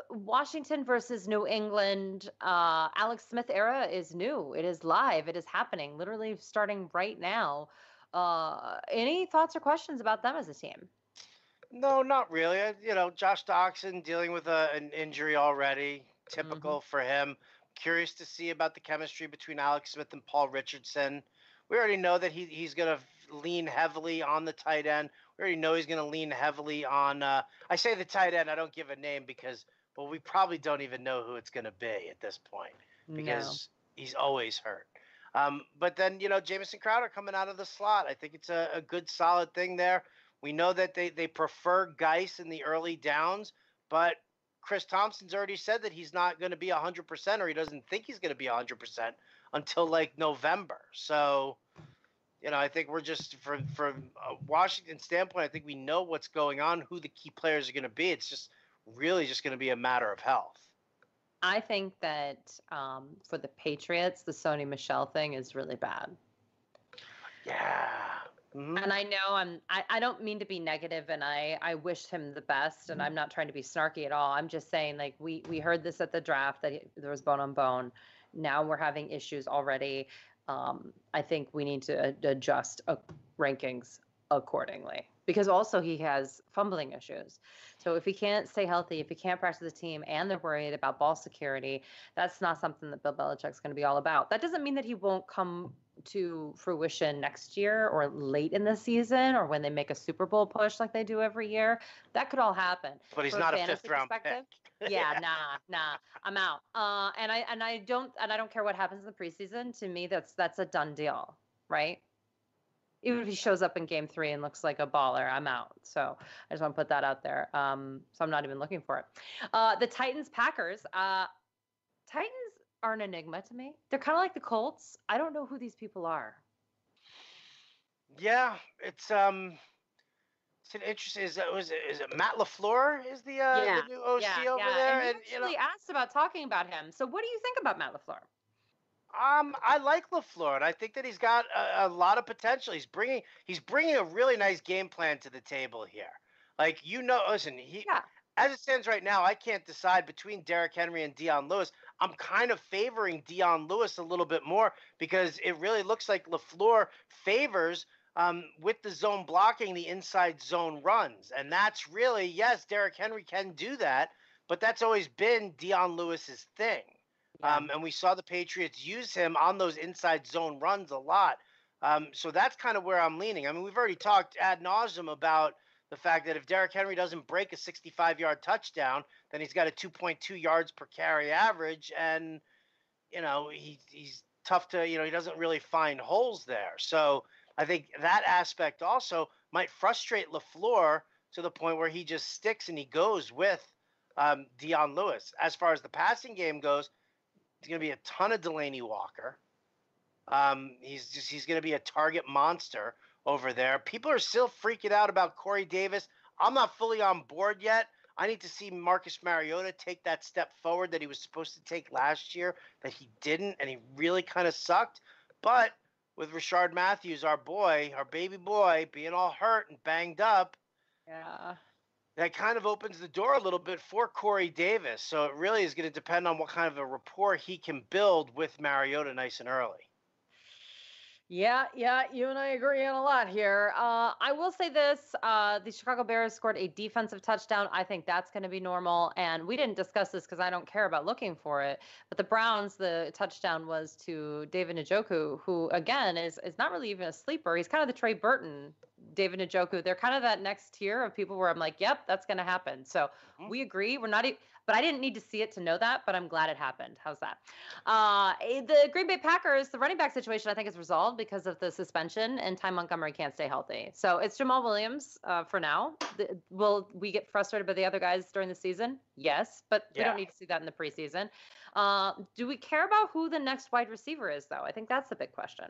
S1: Washington versus New England. Alex Smith era is new. It is live. It is happening, literally starting right now. Any thoughts or questions about them as a team?
S2: No, not really. Josh Doxson dealing with an injury already. Typical for him. Curious to see about the chemistry between Alex Smith and Paul Richardson. We already know that he's going to lean heavily on the tight end. We already know he's going to lean heavily on. I say the tight end. I don't give a name because, well, we probably don't even know who it's going to be at this point because he's always hurt. But then, Jamison Crowder coming out of the slot. I think it's a good, solid thing there. We know that they prefer Geis in the early downs, but Chris Thompson's already said that he's not going to be 100%, or he doesn't think he's going to be 100% until like November. So, I think we're just from a Washington standpoint, I think we know what's going on, who the key players are going to be. It's just really just going to be a matter of health.
S1: I think that for the Patriots, the Sony Michel thing is really bad.
S2: Yeah. Mm-hmm.
S1: And I know I don't mean to be negative, and I wish him the best, and I'm not trying to be snarky at all. I'm just saying, like, we heard this at the draft that there was bone on bone. Now we're having issues already. I think we need to adjust rankings accordingly because also he has fumbling issues. So if he can't stay healthy, if he can't practice the team, and they're worried about ball security, that's not something that Bill Belichick's going to be all about. That doesn't mean that he won't come to fruition next year or late in the season or when they make a Super Bowl push like they do every year. That could all happen.
S2: But he's not a fifth-round pick.
S1: Yeah, nah, I'm out. And I don't care what happens in the preseason. To me, that's a done deal, right? Even if he shows up in game 3 and looks like a baller, I'm out. So I just want to put that out there. So I'm not even looking for it. The Titans Packers. Titans are an enigma to me. They're kind of like the Colts. I don't know who these people are.
S2: Yeah, it's an interesting. Is it Matt LaFleur? Is the new OC over there?
S1: And you actually asked about talking about him. So what do you think about Matt LaFleur?
S2: I like LaFleur, and I think that he's got a lot of potential. He's bringing a really nice game plan to the table here. Like, listen, as it stands right now, I can't decide between Derrick Henry and Dion Lewis. I'm kind of favoring Dion Lewis a little bit more because it really looks like LaFleur favors with the zone blocking the inside zone runs. And that's really, yes, Derrick Henry can do that, but that's always been Dion Lewis's thing. Yeah. And we saw the Patriots use him on those inside zone runs a lot. So that's kind of where I'm leaning. I mean, we've already talked ad nauseum about the fact that if Derrick Henry doesn't break a 65-yard touchdown, then he's got a 2.2 yards per carry average. And, he's tough to, he doesn't really find holes there. So I think that aspect also might frustrate LaFleur to the point where he just sticks and he goes with Dion Lewis. As far as the passing game goes, it's going to be a ton of Delaney Walker. He's going to be a target monster over there. People are still freaking out about Corey Davis. I'm not fully on board yet. I need to see Marcus Mariota take that step forward that he was supposed to take last year, that he didn't, and he really kind of sucked. But with Rashard Matthews, our baby boy, being all hurt and banged up, that kind of opens the door a little bit for Corey Davis. So it really is going to depend on what kind of a rapport he can build with Mariota nice and early.
S1: Yeah, you and I agree on a lot here. I will say this, the Chicago Bears scored a defensive touchdown. I think that's going to be normal. And we didn't discuss this because I don't care about looking for it. But the Browns, the touchdown was to David Njoku, who, again, is not really even a sleeper. He's kind of the Trey Burton, David Njoku. They're kind of that next tier of people where I'm like, yep, that's going to happen. So we agree. We're not but I didn't need to see it to know that, but I'm glad it happened. How's that? The Green Bay Packers, the running back situation, I think is resolved because of the suspension, and Ty Montgomery can't stay healthy. So it's Jamal Williams for now. Will we get frustrated by the other guys during the season? Yes, but we don't need to see that in the preseason. Do we care about who the next wide receiver is, though? I think that's the big question.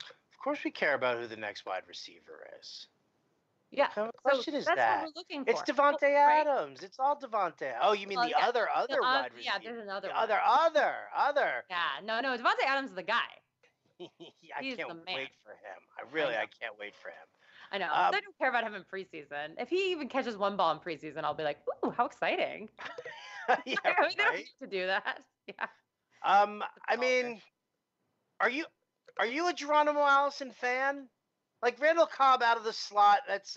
S2: Of course we care about who the next wide receiver is.
S1: Yeah.
S2: What kind of question is
S1: that's
S2: that?
S1: What we're looking for.
S2: It's Devontae Adams. Right? It's all Devontae. Oh, you mean the other wide receiver?
S1: Yeah, there's another
S2: the
S1: one.
S2: Other.
S1: Yeah, no, Devontae Adams is the guy.
S2: I can't wait for him. I can't wait for him.
S1: I know. I don't care about him in preseason. If he even catches one ball in preseason, I'll be like, ooh, how exciting.
S2: Yeah,
S1: right? They don't need to do that. Yeah.
S2: I mean, are you a Geronimo Allison fan? Like Randall Cobb out of the slot, it's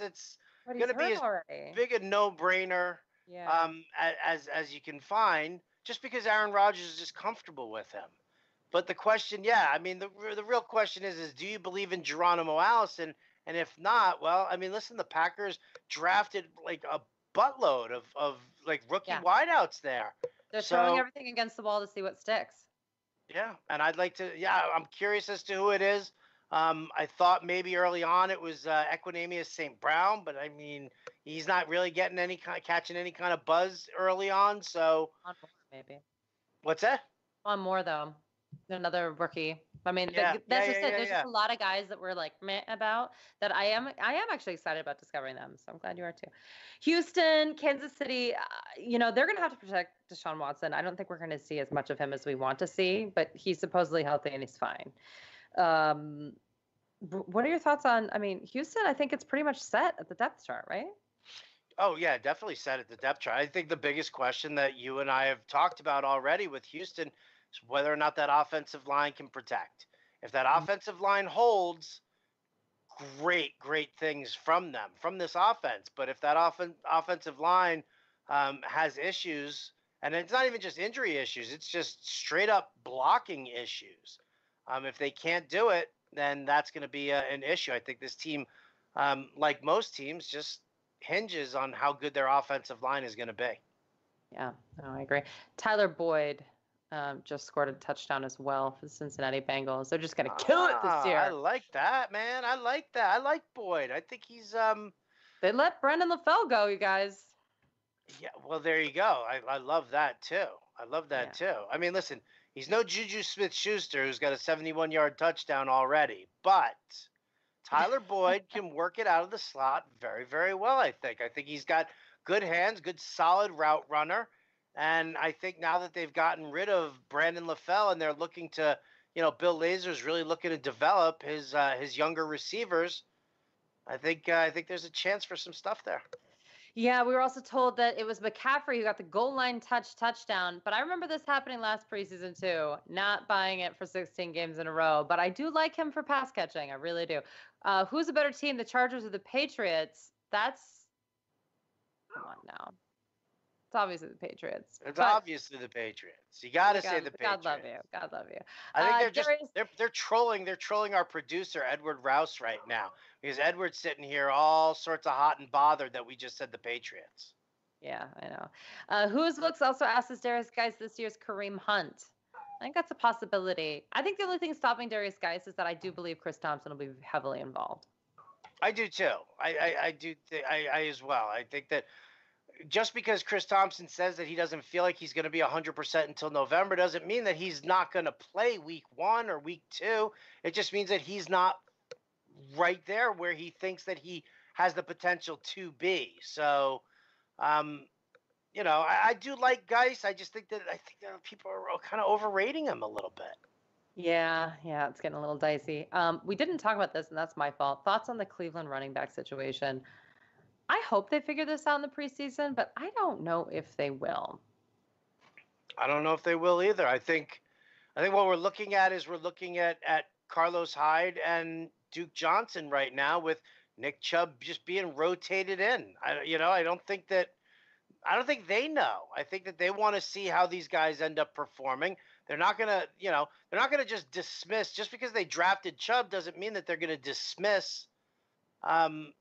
S2: going to be as big a no-brainer as you can find, just because Aaron Rodgers is just comfortable with him. But the question, I mean, the real question is do you believe in Geronimo Allison? And if not, well, I mean, listen, the Packers drafted like a buttload of like rookie wideouts there.
S1: They're throwing everything against the wall to see what sticks.
S2: Yeah, and I'd like to. Yeah, I'm curious as to who it is. I thought maybe early on it was Equanimeous St. Brown, but I mean, he's not really catching any kind of buzz early on. So
S1: maybe.
S2: What's that?
S1: One more though, another rookie. I mean, that's just it. There's just a lot of guys that we're like meh about that. I am actually excited about discovering them. So I'm glad you are too. Houston, Kansas City, they're going to have to protect Deshaun Watson. I don't think we're going to see as much of him as we want to see, but he's supposedly healthy and he's fine. What are your thoughts on, Houston, I think it's pretty much set at the depth chart, right?
S2: Oh, yeah, definitely set at the depth chart. I think the biggest question that you and I have talked about already with Houston is whether or not that offensive line can protect. If that offensive line holds, great things from this offense. But if that offensive line has issues, and it's not even just injury issues, it's just straight up blocking issues. If they can't do it, then that's going to be an issue. I think this team, like most teams, just hinges on how good their offensive line is going to be.
S1: Yeah, no, I agree. Tyler Boyd just scored a touchdown as well for the Cincinnati Bengals. They're just going to kill it this year.
S2: I like that, man. I like that. I like Boyd. I think he's
S1: They let Brandon LaFell go, you guys.
S2: Yeah, well, there you go. I love that too. Too. I mean, listen, he's no Juju Smith-Schuster who's got a 71-yard touchdown already, but Tyler Boyd can work it out of the slot very, very well, I think. I think he's got good hands, good solid route runner. And I think now that they've gotten rid of Brandon LaFell and they're looking to, Bill Lazor's really looking to develop his younger receivers, I think there's a chance for some stuff there.
S1: Yeah, we were also told that it was McCaffrey who got the goal line touchdown. But I remember this happening last preseason too. Not buying it for 16 games in a row. But I do like him for pass catching. I really do. Who's a better team, the Chargers or the Patriots? Come on now. It's obviously the Patriots.
S2: It's obviously the Patriots. You got to say the Patriots.
S1: God love you.
S2: I think they're trolling our producer Edward Rouse right now because Edward's sitting here all sorts of hot and bothered that we just said the Patriots.
S1: Yeah, I know. Whose looks also asked us Darius Geis this year's Kareem Hunt. I think that's a possibility. I think the only thing stopping Darius Geis is that I do believe Chris Thompson will be heavily involved.
S2: I do too. I do. I as well. I think that just because Chris Thompson says that he doesn't feel like he's going to be 100% until November doesn't mean that he's not going to play week 1 or week 2. It just means that he's not right there where he thinks that he has the potential to be. So, I do like Geis. I just think that people are kind of overrating him a little bit.
S1: Yeah, it's getting a little dicey. We didn't talk about this, and that's my fault. Thoughts on the Cleveland running back situation? I hope they figure this out in the preseason, but I don't know if they will.
S2: I don't know if they will either. I think what we're looking at is we're looking at Carlos Hyde and Duke Johnson right now, with Nick Chubb just being rotated in. I don't think they know. I think that they want to see how these guys end up performing. They're not gonna just dismiss, just because they drafted Chubb doesn't mean that they're gonna dismiss um,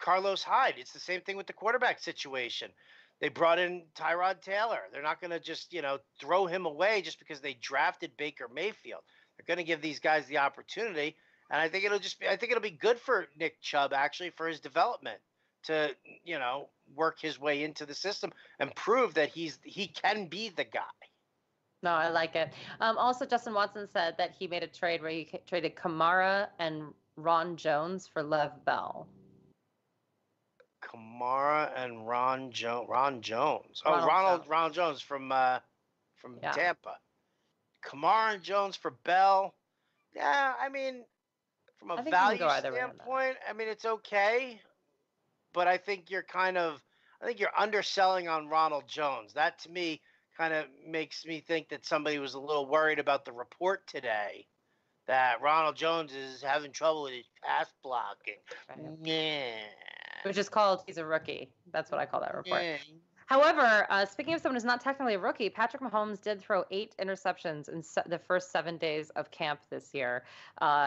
S2: Carlos Hyde. It's the same thing with the quarterback situation. They brought in Tyrod Taylor. They're not going to just, throw him away just because they drafted Baker Mayfield. They're going to give these guys the opportunity. And I think it'll be good for Nick Chubb, actually, for his development to, work his way into the system and prove that he can be the guy.
S1: No, I like it. Also, Justin Watson said that he made a trade where he traded Kamara and Ron Jones for Lev Bell.
S2: Kamara and Ron Jones. Oh, Ronald Jones from Tampa. Kamara and Jones for Bell. Yeah, I mean, from a value standpoint, I mean, it's okay. But I think you're underselling on Ronald Jones. That, to me, kind of makes me think that somebody was a little worried about the report today that Ronald Jones is having trouble with his pass blocking. Right. Yeah.
S1: Which is called, he's a rookie. That's what I call that report. Yeah. However, speaking of someone who's not technically a rookie, Patrick Mahomes did throw 8 interceptions in the first 7 days of camp this year.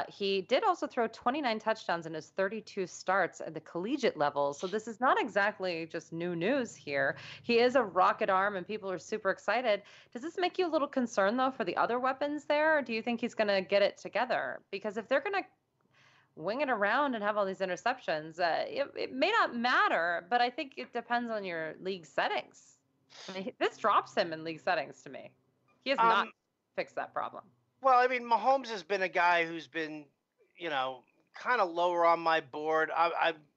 S1: He did also throw 29 touchdowns in his 32 starts at the collegiate level. So this is not exactly just new news here. He is a rocket arm, and people are super excited. Does this make you a little concerned, though, for the other weapons there? Or do you think he's going to get it together? Because if they're going to wing it around and have all these interceptions, it may not matter, but I think it depends on your league settings. I mean, this drops him in league settings to me. He has not fixed that problem.
S2: Well, I mean, Mahomes has been a guy who's been, kind of lower on my board.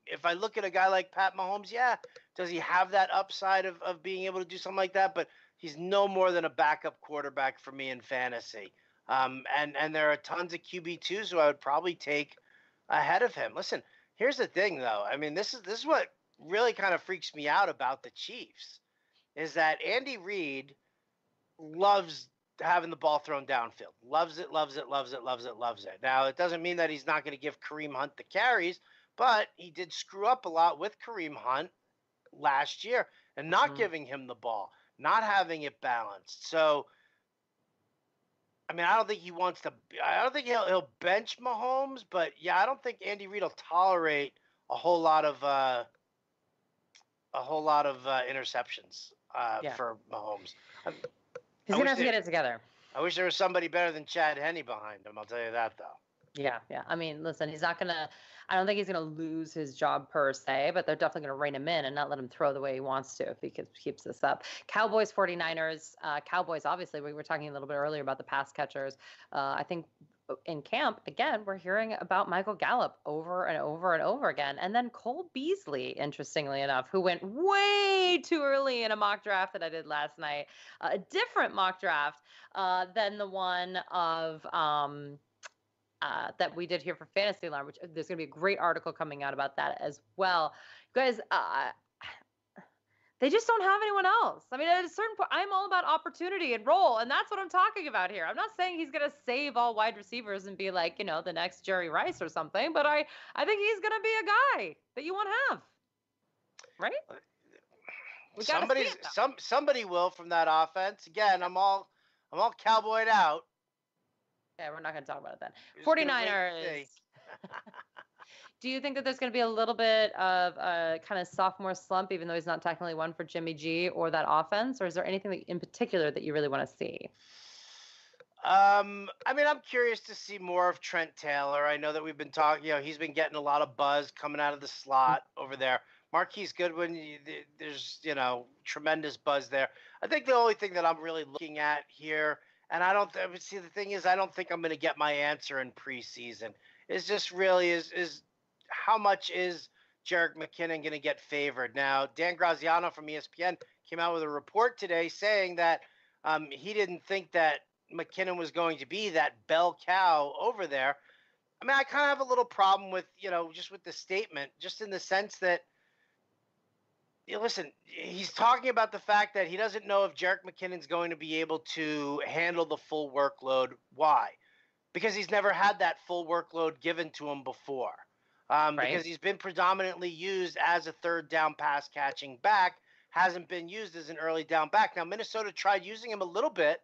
S2: If I look at a guy like Pat Mahomes, yeah, does he have that upside of being able to do something like that? But he's no more than a backup quarterback for me in fantasy. And there are tons of QB2s who I would probably take ahead of him. Listen, here's the thing, though. I mean, this is what really kind of freaks me out about the Chiefs, is that Andy Reid loves having the ball thrown downfield. Loves it, loves it, loves it, loves it, loves it. Now, it doesn't mean that he's not going to give Kareem Hunt the carries, but he did screw up a lot with Kareem Hunt last year and not giving him the ball, not having it balanced. So, I mean, I don't think he'll bench Mahomes, but yeah, I don't think Andy Reid will tolerate a whole lot of interceptions for Mahomes.
S1: He's gonna have to get it together.
S2: I wish there was somebody better than Chad Henne behind him. I'll tell you that, though.
S1: Yeah. I mean, listen, I don't think he's gonna lose his job per se, but they're definitely gonna rein him in and not let him throw the way he wants to if he keeps this up. Cowboys, 49ers. Cowboys, obviously, we were talking a little bit earlier about the pass catchers. I think in camp, again, we're hearing about Michael Gallup over and over and over again. And then Cole Beasley, interestingly enough, who went way too early in a mock draft that I did last night, a different mock draft than the one of that we did here for Fantasy Alarm, which there's going to be a great article coming out about that as well. You guys, they just don't have anyone else. I mean, at a certain point, I'm all about opportunity and role, and that's what I'm talking about here. I'm not saying he's going to save all wide receivers and be like, the next Jerry Rice or something, but I think he's going to be a guy that you want to have, right?
S2: Somebody will from that offense. Again, I'm all cowboyed out.
S1: Yeah, we're not going to talk about it then. 49ers. Do you think that there's going to be a little bit of a kind of sophomore slump, even though he's not technically one for Jimmy G or that offense? Or is there anything in particular that you really want to see?
S2: I mean, I'm curious to see more of Trent Taylor. I know that we've been talking, he's been getting a lot of buzz coming out of the slot over there. Marquise Goodwin, there's, tremendous buzz there. I think the only thing that I'm really looking at here, and the thing is, I don't think I'm going to get my answer in preseason. It's just really is how much is Jerick McKinnon going to get favored? Now, Dan Graziano from ESPN came out with a report today saying that he didn't think that McKinnon was going to be that bell cow over there. I mean, I kind of have a little problem with, just with the statement, just in the sense that, listen, he's talking about the fact that he doesn't know if Jerick McKinnon's going to be able to handle the full workload. Why? Because he's never had that full workload given to him before.
S1: Right.
S2: Because he's been predominantly used as a third down pass catching back, hasn't been used as an early down back. Now, Minnesota tried using him a little bit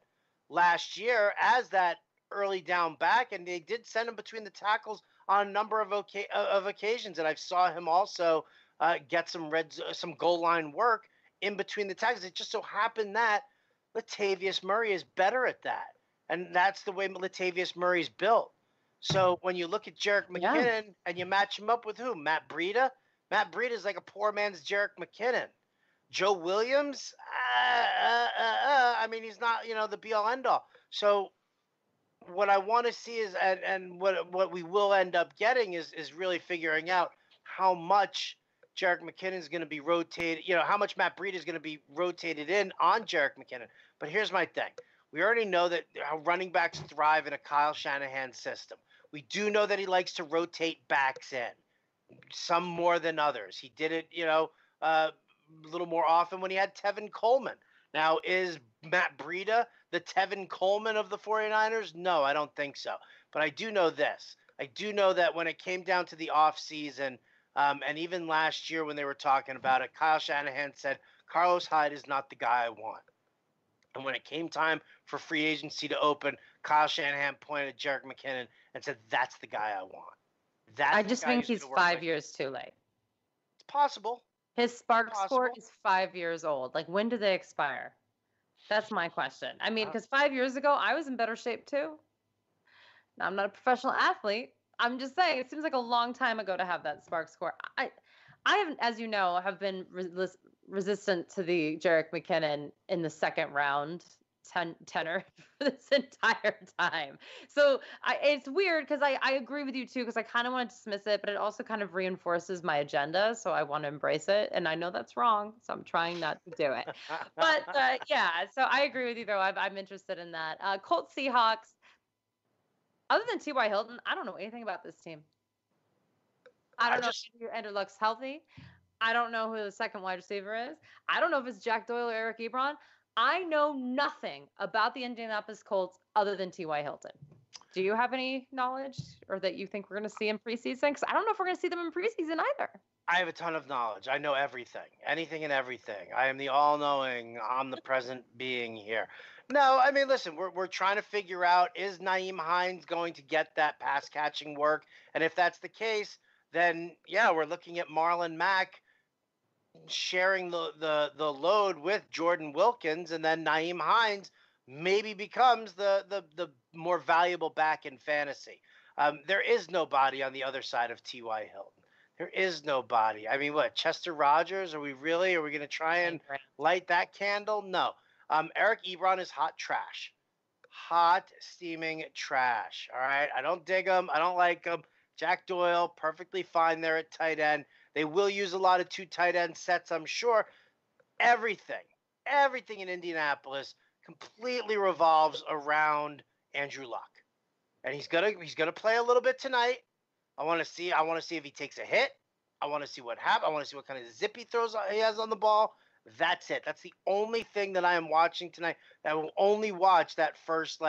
S2: last year as that early down back, and they did send him between the tackles on a number of occasions. And I saw him also get some goal line work in between the tackles. It just so happened that Latavius Murray is better at that. And that's the way Latavius Murray's built. So when you look at Jerick McKinnon and you match him up with who? Matt Breida? Matt Breida is like a poor man's Jerick McKinnon. Joe Williams? I mean, he's not, the be-all, end-all. So what I want to see is, and what we will end up getting is really figuring out how much Jerick McKinnon is going to be rotated, how much Matt Breida is going to be rotated in on Jerick McKinnon. But here's my thing. We already know that how running backs thrive in a Kyle Shanahan system. We do know that he likes to rotate backs in, some more than others. He did it, a little more often when he had Tevin Coleman. Now, is Matt Breida the Tevin Coleman of the 49ers? No, I don't think so. But I do know this. I do know that when it came down to the offseason, and even last year when they were talking about it, Kyle Shanahan said, Carlos Hyde is not the guy I want. And when it came time for free agency to open, Kyle Shanahan pointed at Jerick McKinnon and said, that's the guy I want.
S1: I just think he's 5 years too late.
S2: It's possible.
S1: His spark score is 5 years old. Like, when do they expire? That's my question. I mean, because 5 years ago, I was in better shape too. Now, I'm not a professional athlete. I'm just saying, it seems like a long time ago to have that spark score. I have, as you know, have been resistant to the Jerick McKinnon in the second round tenor for this entire time. So it's weird because I agree with you too, because I kind of want to dismiss it, but it also kind of reinforces my agenda. So I want to embrace it. And I know that's wrong. So I'm trying not to do it. But yeah, so I agree with you though. I'm interested in that. Colts Seahawks. Other than T.Y. Hilton, I don't know anything about this team. I don't know if Andrew Luck's healthy. I don't know who the second wide receiver is. I don't know if it's Jack Doyle or Eric Ebron. I know nothing about the Indianapolis Colts other than T.Y. Hilton. Do you have any knowledge or that you think we're going to see in preseason? Because I don't know if we're going to see them in preseason either.
S2: I have a ton of knowledge. I know everything, anything and everything. I am the all-knowing, omnipresent being here. No, I mean, listen, we're trying to figure out, is Nyheim Hines going to get that pass catching work? And if that's the case, then yeah, we're looking at Marlon Mack sharing the load with Jordan Wilkins, and then Nyheim Hines maybe becomes the more valuable back in fantasy. There is nobody on the other side of T.Y. Hilton. There is nobody. I mean, what, Chester Rogers? Are we going to try and light that candle? No. Eric Ebron is hot trash. Hot, steaming trash. All right? I don't dig him. I don't like him. Jack Doyle, perfectly fine there at tight end. They will use a lot of two tight end sets, I'm sure. Everything in Indianapolis completely revolves around Andrew Luck. And he's gonna play a little bit tonight. I want to see if he takes a hit. I want to see what happens. I want to see what kind of zip he has on the ball. That's it. That's the only thing that I am watching tonight. I will only watch that first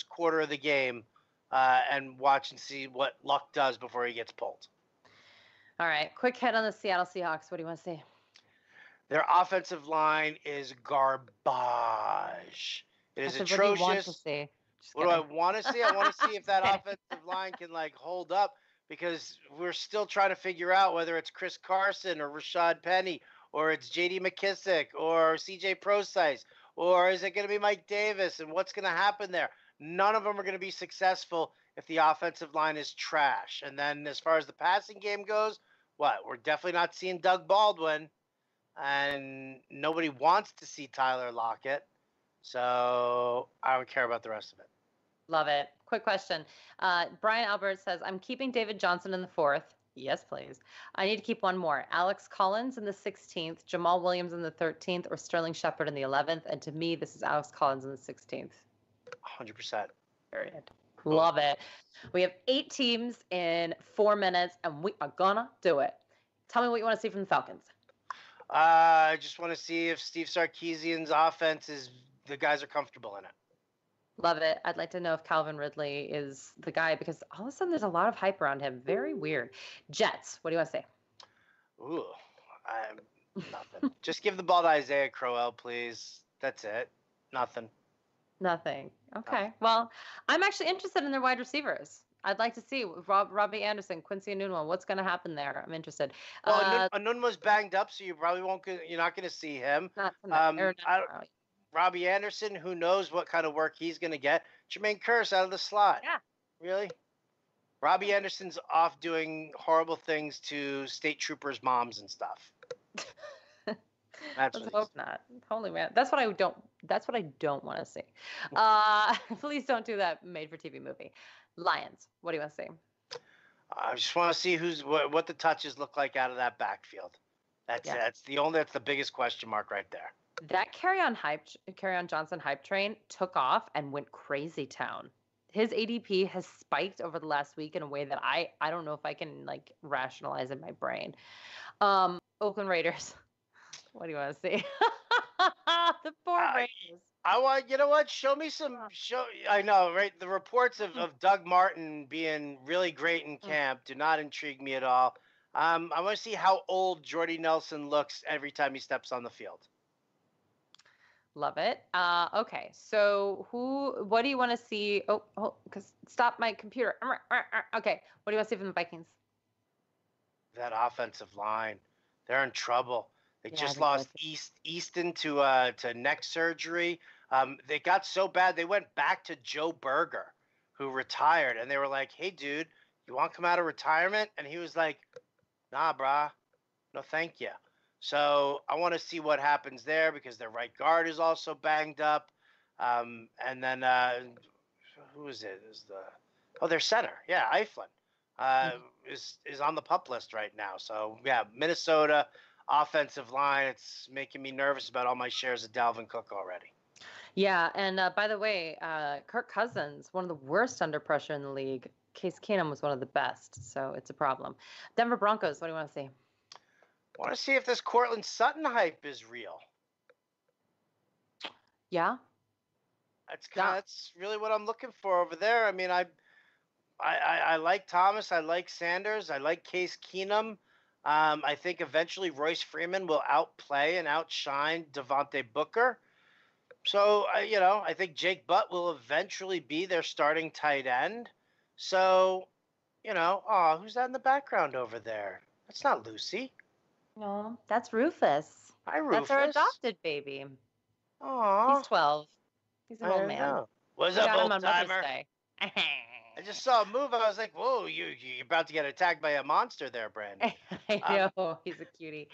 S2: quarter of the game and watch and see what Luck does before he gets pulled.
S1: All right. Quick hit on the Seattle Seahawks. What do you want to see?
S2: Their offensive line is garbage. It is atrocious.
S1: What do you want to see?
S2: What do I want to see? I want to see if that offensive line can hold up, because we're still trying to figure out whether it's Chris Carson or Rashad Penny or it's J.D. McKissick or C.J. Prosise, or is it going to be Mike Davis, and what's going to happen there? None of them are going to be successful if the offensive line is trash. And then as far as the passing game goes, we're definitely not seeing Doug Baldwin, and nobody wants to see Tyler Lockett. So I don't care about the rest of it.
S1: Love it. Quick question. Brian Albert says, I'm keeping David Johnson in the 4th. Yes, please. I need to keep one more. Alex Collins in the 16th, Jamal Williams in the 13th, or Sterling Shepard in the 11th. And to me, this is Alex Collins in the 16th.
S2: 100%.
S1: Period. Love it. We have 8 teams in 4 minutes, and we are gonna do it. Tell me what you want to see from the Falcons.
S2: I just want to see if Steve Sarkisian's offense the guys are comfortable in it.
S1: Love it. I'd like to know if Calvin Ridley is the guy because all of a sudden there's a lot of hype around him. Very weird. Jets, what do you want to say?
S2: Ooh, nothing. Just give the ball to Isaiah Crowell, please. That's it. Nothing.
S1: Nothing. Okay. Well, I'm actually interested in their wide receivers. I'd like to see Robbie Anderson, Quincy Enunwa. What's going to happen there? I'm interested.
S2: Well, Enunwa's banged up, so you probably won't. You're not going to see him.
S1: Not tonight.
S2: Robbie Anderson, who knows what kind of work he's going to get. Jermaine Kearse out of the slot.
S1: Yeah.
S2: Really? Robbie Anderson's off doing horrible things to state troopers' moms and stuff.
S1: Let's hope not. Holy man, that's what I don't want to see. Please don't do that made-for-TV movie. Lions, what do you want to see?
S2: I just want to see what the touches look like out of that backfield. That's the biggest question mark right there.
S1: That Kerryon Johnson hype train took off and went crazy town. His ADP has spiked over the last week in a way that I don't know if I can rationalize in my brain. Oakland Raiders. What do you want to see? The poor Raiders.
S2: I want, you know what? Show me some. I know, right? The reports of Doug Martin being really great in camp do not intrigue me at all. I want to see how old Jordy Nelson looks every time he steps on the field.
S1: Love it. Okay, so what do you want to see? Oh, because stop my computer. Okay, what do you want to see from the Vikings?
S2: That offensive line, they're in trouble. They just lost Easton to neck surgery. They got so bad they went back to Joe Berger, who retired, and they were like, "Hey, dude, you want to come out of retirement?" And he was like, "Nah, brah, no, thank you." So I want to see what happens there because their right guard is also banged up, and then who is it? Their center, Eiflin, is on the PUP list right now. So yeah, Minnesota. Offensive line, it's making me nervous about all my shares of Dalvin Cook already.
S1: Yeah, and by the way, Kirk Cousins, one of the worst under pressure in the league. Case Keenum was one of the best, so it's a problem. Denver Broncos, what do you want to see?
S2: I want to see if this Courtland Sutton hype is real.
S1: Yeah.
S2: That's really what I'm looking for over there. I mean, I like Thomas, I like Sanders, I like Case Keenum. I think eventually Royce Freeman will outplay and outshine Devontae Booker. So, I think Jake Butt will eventually be their starting tight end. So, who's that in the background over there? That's not Lucy.
S1: No, that's Rufus.
S2: Hi, Rufus.
S1: That's our adopted baby.
S2: Aw.
S1: He's 12. He's an old man.
S2: What's up, old timer? I just saw a move. I was like, "Whoa, you're about to get attacked by a monster there, Brandon."
S1: I know he's a cutie.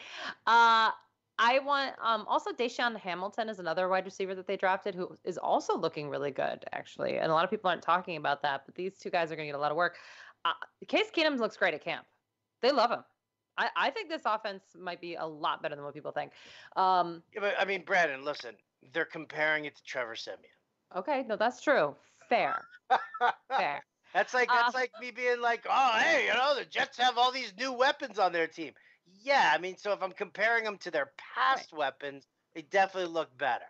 S1: I want also Deshaun Hamilton is another wide receiver that they drafted who is also looking really good, actually. And a lot of people aren't talking about that, but these two guys are going to get a lot of work. Case Keenum looks great at camp. They love him. I think this offense might be a lot better than what people think.
S2: Yeah, but I mean, Brandon, listen, they're comparing it to Trevor Siemian.
S1: Okay, no, that's true. Fair. Fair.
S2: That's like me being like, "Oh, hey, the Jets have all these new weapons on their team." Yeah, I mean, so if I'm comparing them to their past weapons, they definitely look better.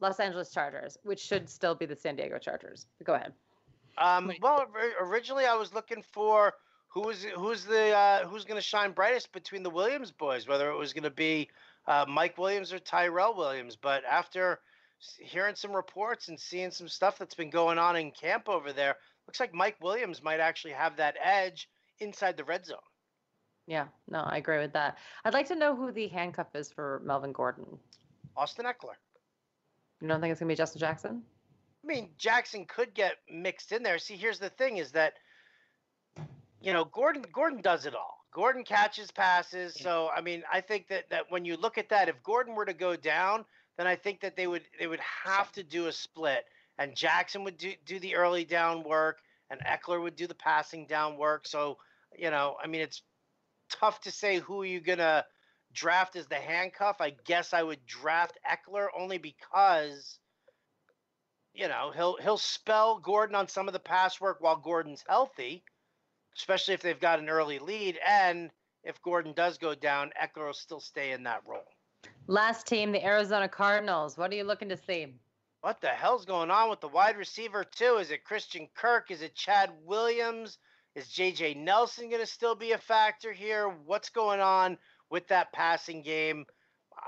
S1: Los Angeles Chargers, which should still be the San Diego Chargers. Go ahead.
S2: Well, originally I was looking for who's going to shine brightest between the Williams boys, whether it was going to be Mike Williams or Tyrell Williams. But after hearing some reports and seeing some stuff that's been going on in camp over there, looks like Mike Williams might actually have that edge inside the red zone.
S1: Yeah, no, I agree with that. I'd like to know who the handcuff is for Melvin Gordon.
S2: Austin Eckler.
S1: You don't think it's going to be Justin Jackson?
S2: I mean, Jackson could get mixed in there. See, here's the thing is that, Gordon does it all. Gordon catches passes. Yeah. So, I mean, I think that when you look at that, if Gordon were to go down, then I think that they would have to do a split. And Jackson would do the early down work, and Eckler would do the passing down work. So, I mean, it's tough to say who you're going to draft as the handcuff. I guess I would draft Eckler only because he'll spell Gordon on some of the pass work while Gordon's healthy, especially if they've got an early lead. And if Gordon does go down, Eckler will still stay in that role.
S1: Last team, the Arizona Cardinals. What are you looking to see?
S2: What the hell's going on with the wide receiver, too? Is it Christian Kirk? Is it Chad Williams? Is J.J. Nelson going to still be a factor here? What's going on with that passing game?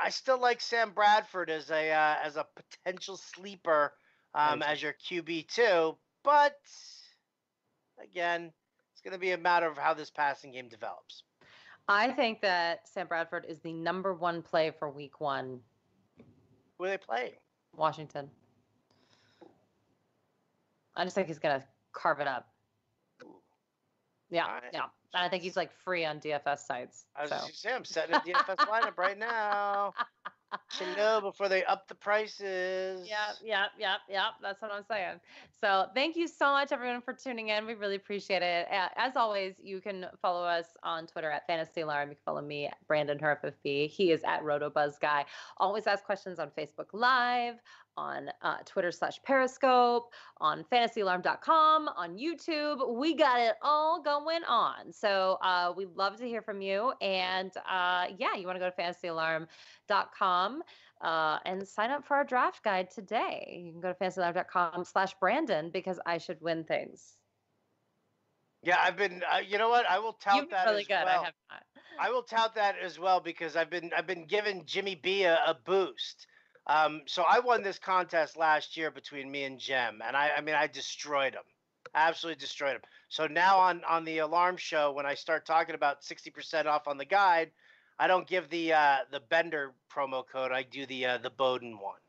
S2: I still like Sam Bradford as a potential sleeper as your QB, too. But, again, it's going to be a matter of how this passing game develops.
S1: I think that Sam Bradford is the number one play for week 1.
S2: Who are they playing?
S1: Washington. I just think he's going to carve it up. Yeah, right. Yeah. I think he's like free on DFS sites.
S2: I was just going to say, I'm setting a DFS lineup right now. Chill before they up the prices.
S1: Yep. That's what I'm saying. So thank you so much, everyone, for tuning in. We really appreciate it. As always, you can follow us on Twitter at Fantasy Alarm. You can follow me, Brandon, her FFB. He is at RotoBuzzGuy. Always ask questions on Facebook Live, on Twitter/Periscope, on fantasyalarm.com, on YouTube. We got it all going on. So we'd love to hear from you. And you want to go to fantasyalarm.com and sign up for our draft guide today. You can go to fantasyalarm.com/Brandon because I should win things.
S2: Yeah, I've been. You know what? I will tout that
S1: really
S2: as
S1: good.
S2: well.
S1: I have not.
S2: I will tout that as well because I've been giving Jimmy B a boost. So I won this contest last year between me and Jem, and I destroyed him, absolutely destroyed him. So now on the alarm show, when I start talking about 60% off on the guide, I don't give the Bender promo code. I do the Bowden one.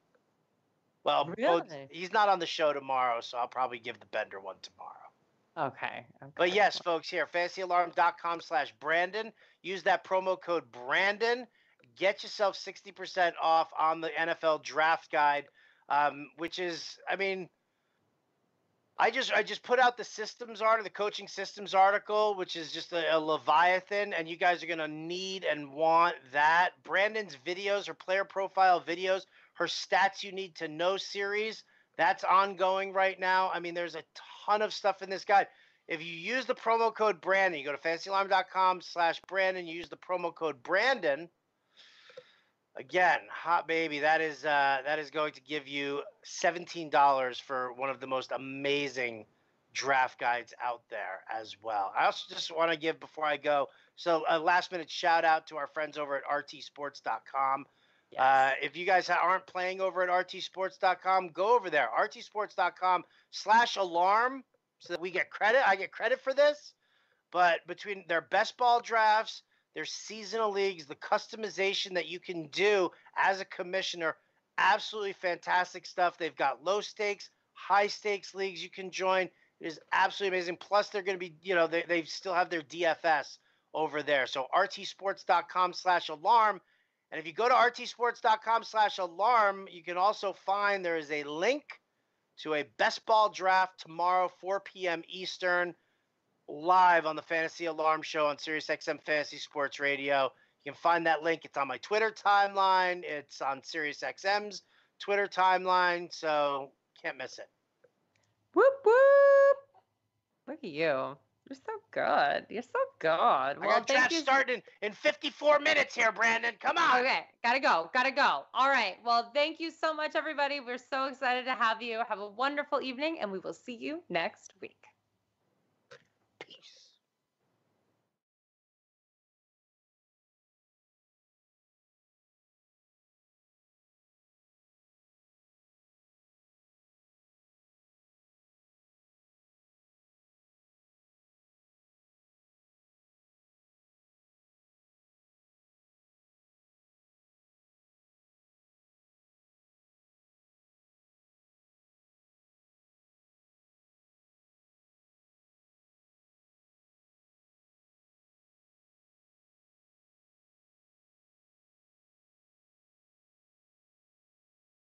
S2: Well,
S1: really?
S2: He's not on the show tomorrow, so I'll probably give the Bender one tomorrow.
S1: Okay.
S2: But yes, folks, here, fantasyalarm.com/Brandon. Use that promo code Brandon. Get yourself 60% off on the NFL draft guide, which is, I just put out the systems article, the coaching systems article, which is just a Leviathan, and you guys are going to need and want that. Brandon's videos, her player profile videos, her stats you need to know series, that's ongoing right now. There's a ton of stuff in this guide. If you use the promo code Brandon, you go to fantasyalarm.com/Brandon, you use the promo code Brandon. Again, hot baby, that is going to give you $17 for one of the most amazing draft guides out there as well. I also just want to give, before I go, so a last minute shout out to our friends over at rtsports.com. Yes. If you guys aren't playing over at rtsports.com, go over there, rtsports.com/alarm, so that we get credit. I get credit for this, but between their best ball drafts, there's seasonal leagues, the customization that you can do as a commissioner, absolutely fantastic stuff. They've got low stakes, high stakes leagues you can join. It is absolutely amazing. Plus, they're going to be, they still have their DFS over there. So rtsports.com/alarm. And if you go to rtsports.com/alarm, you can also find there is a link to a best ball draft tomorrow, 4 p.m. Eastern. Live on the Fantasy Alarm Show on SiriusXM Fantasy Sports Radio. You can find that link. It's on my Twitter timeline. It's on SiriusXM's Twitter timeline, so can't miss it.
S1: Whoop, whoop. Look at you. You're so good. You're so good.
S2: I got draft starting in 54 minutes here, Brandon. Come on.
S1: Okay. Gotta go. All right. Well, thank you so much, everybody. We're so excited to have you. Have a wonderful evening, and we will see you next week.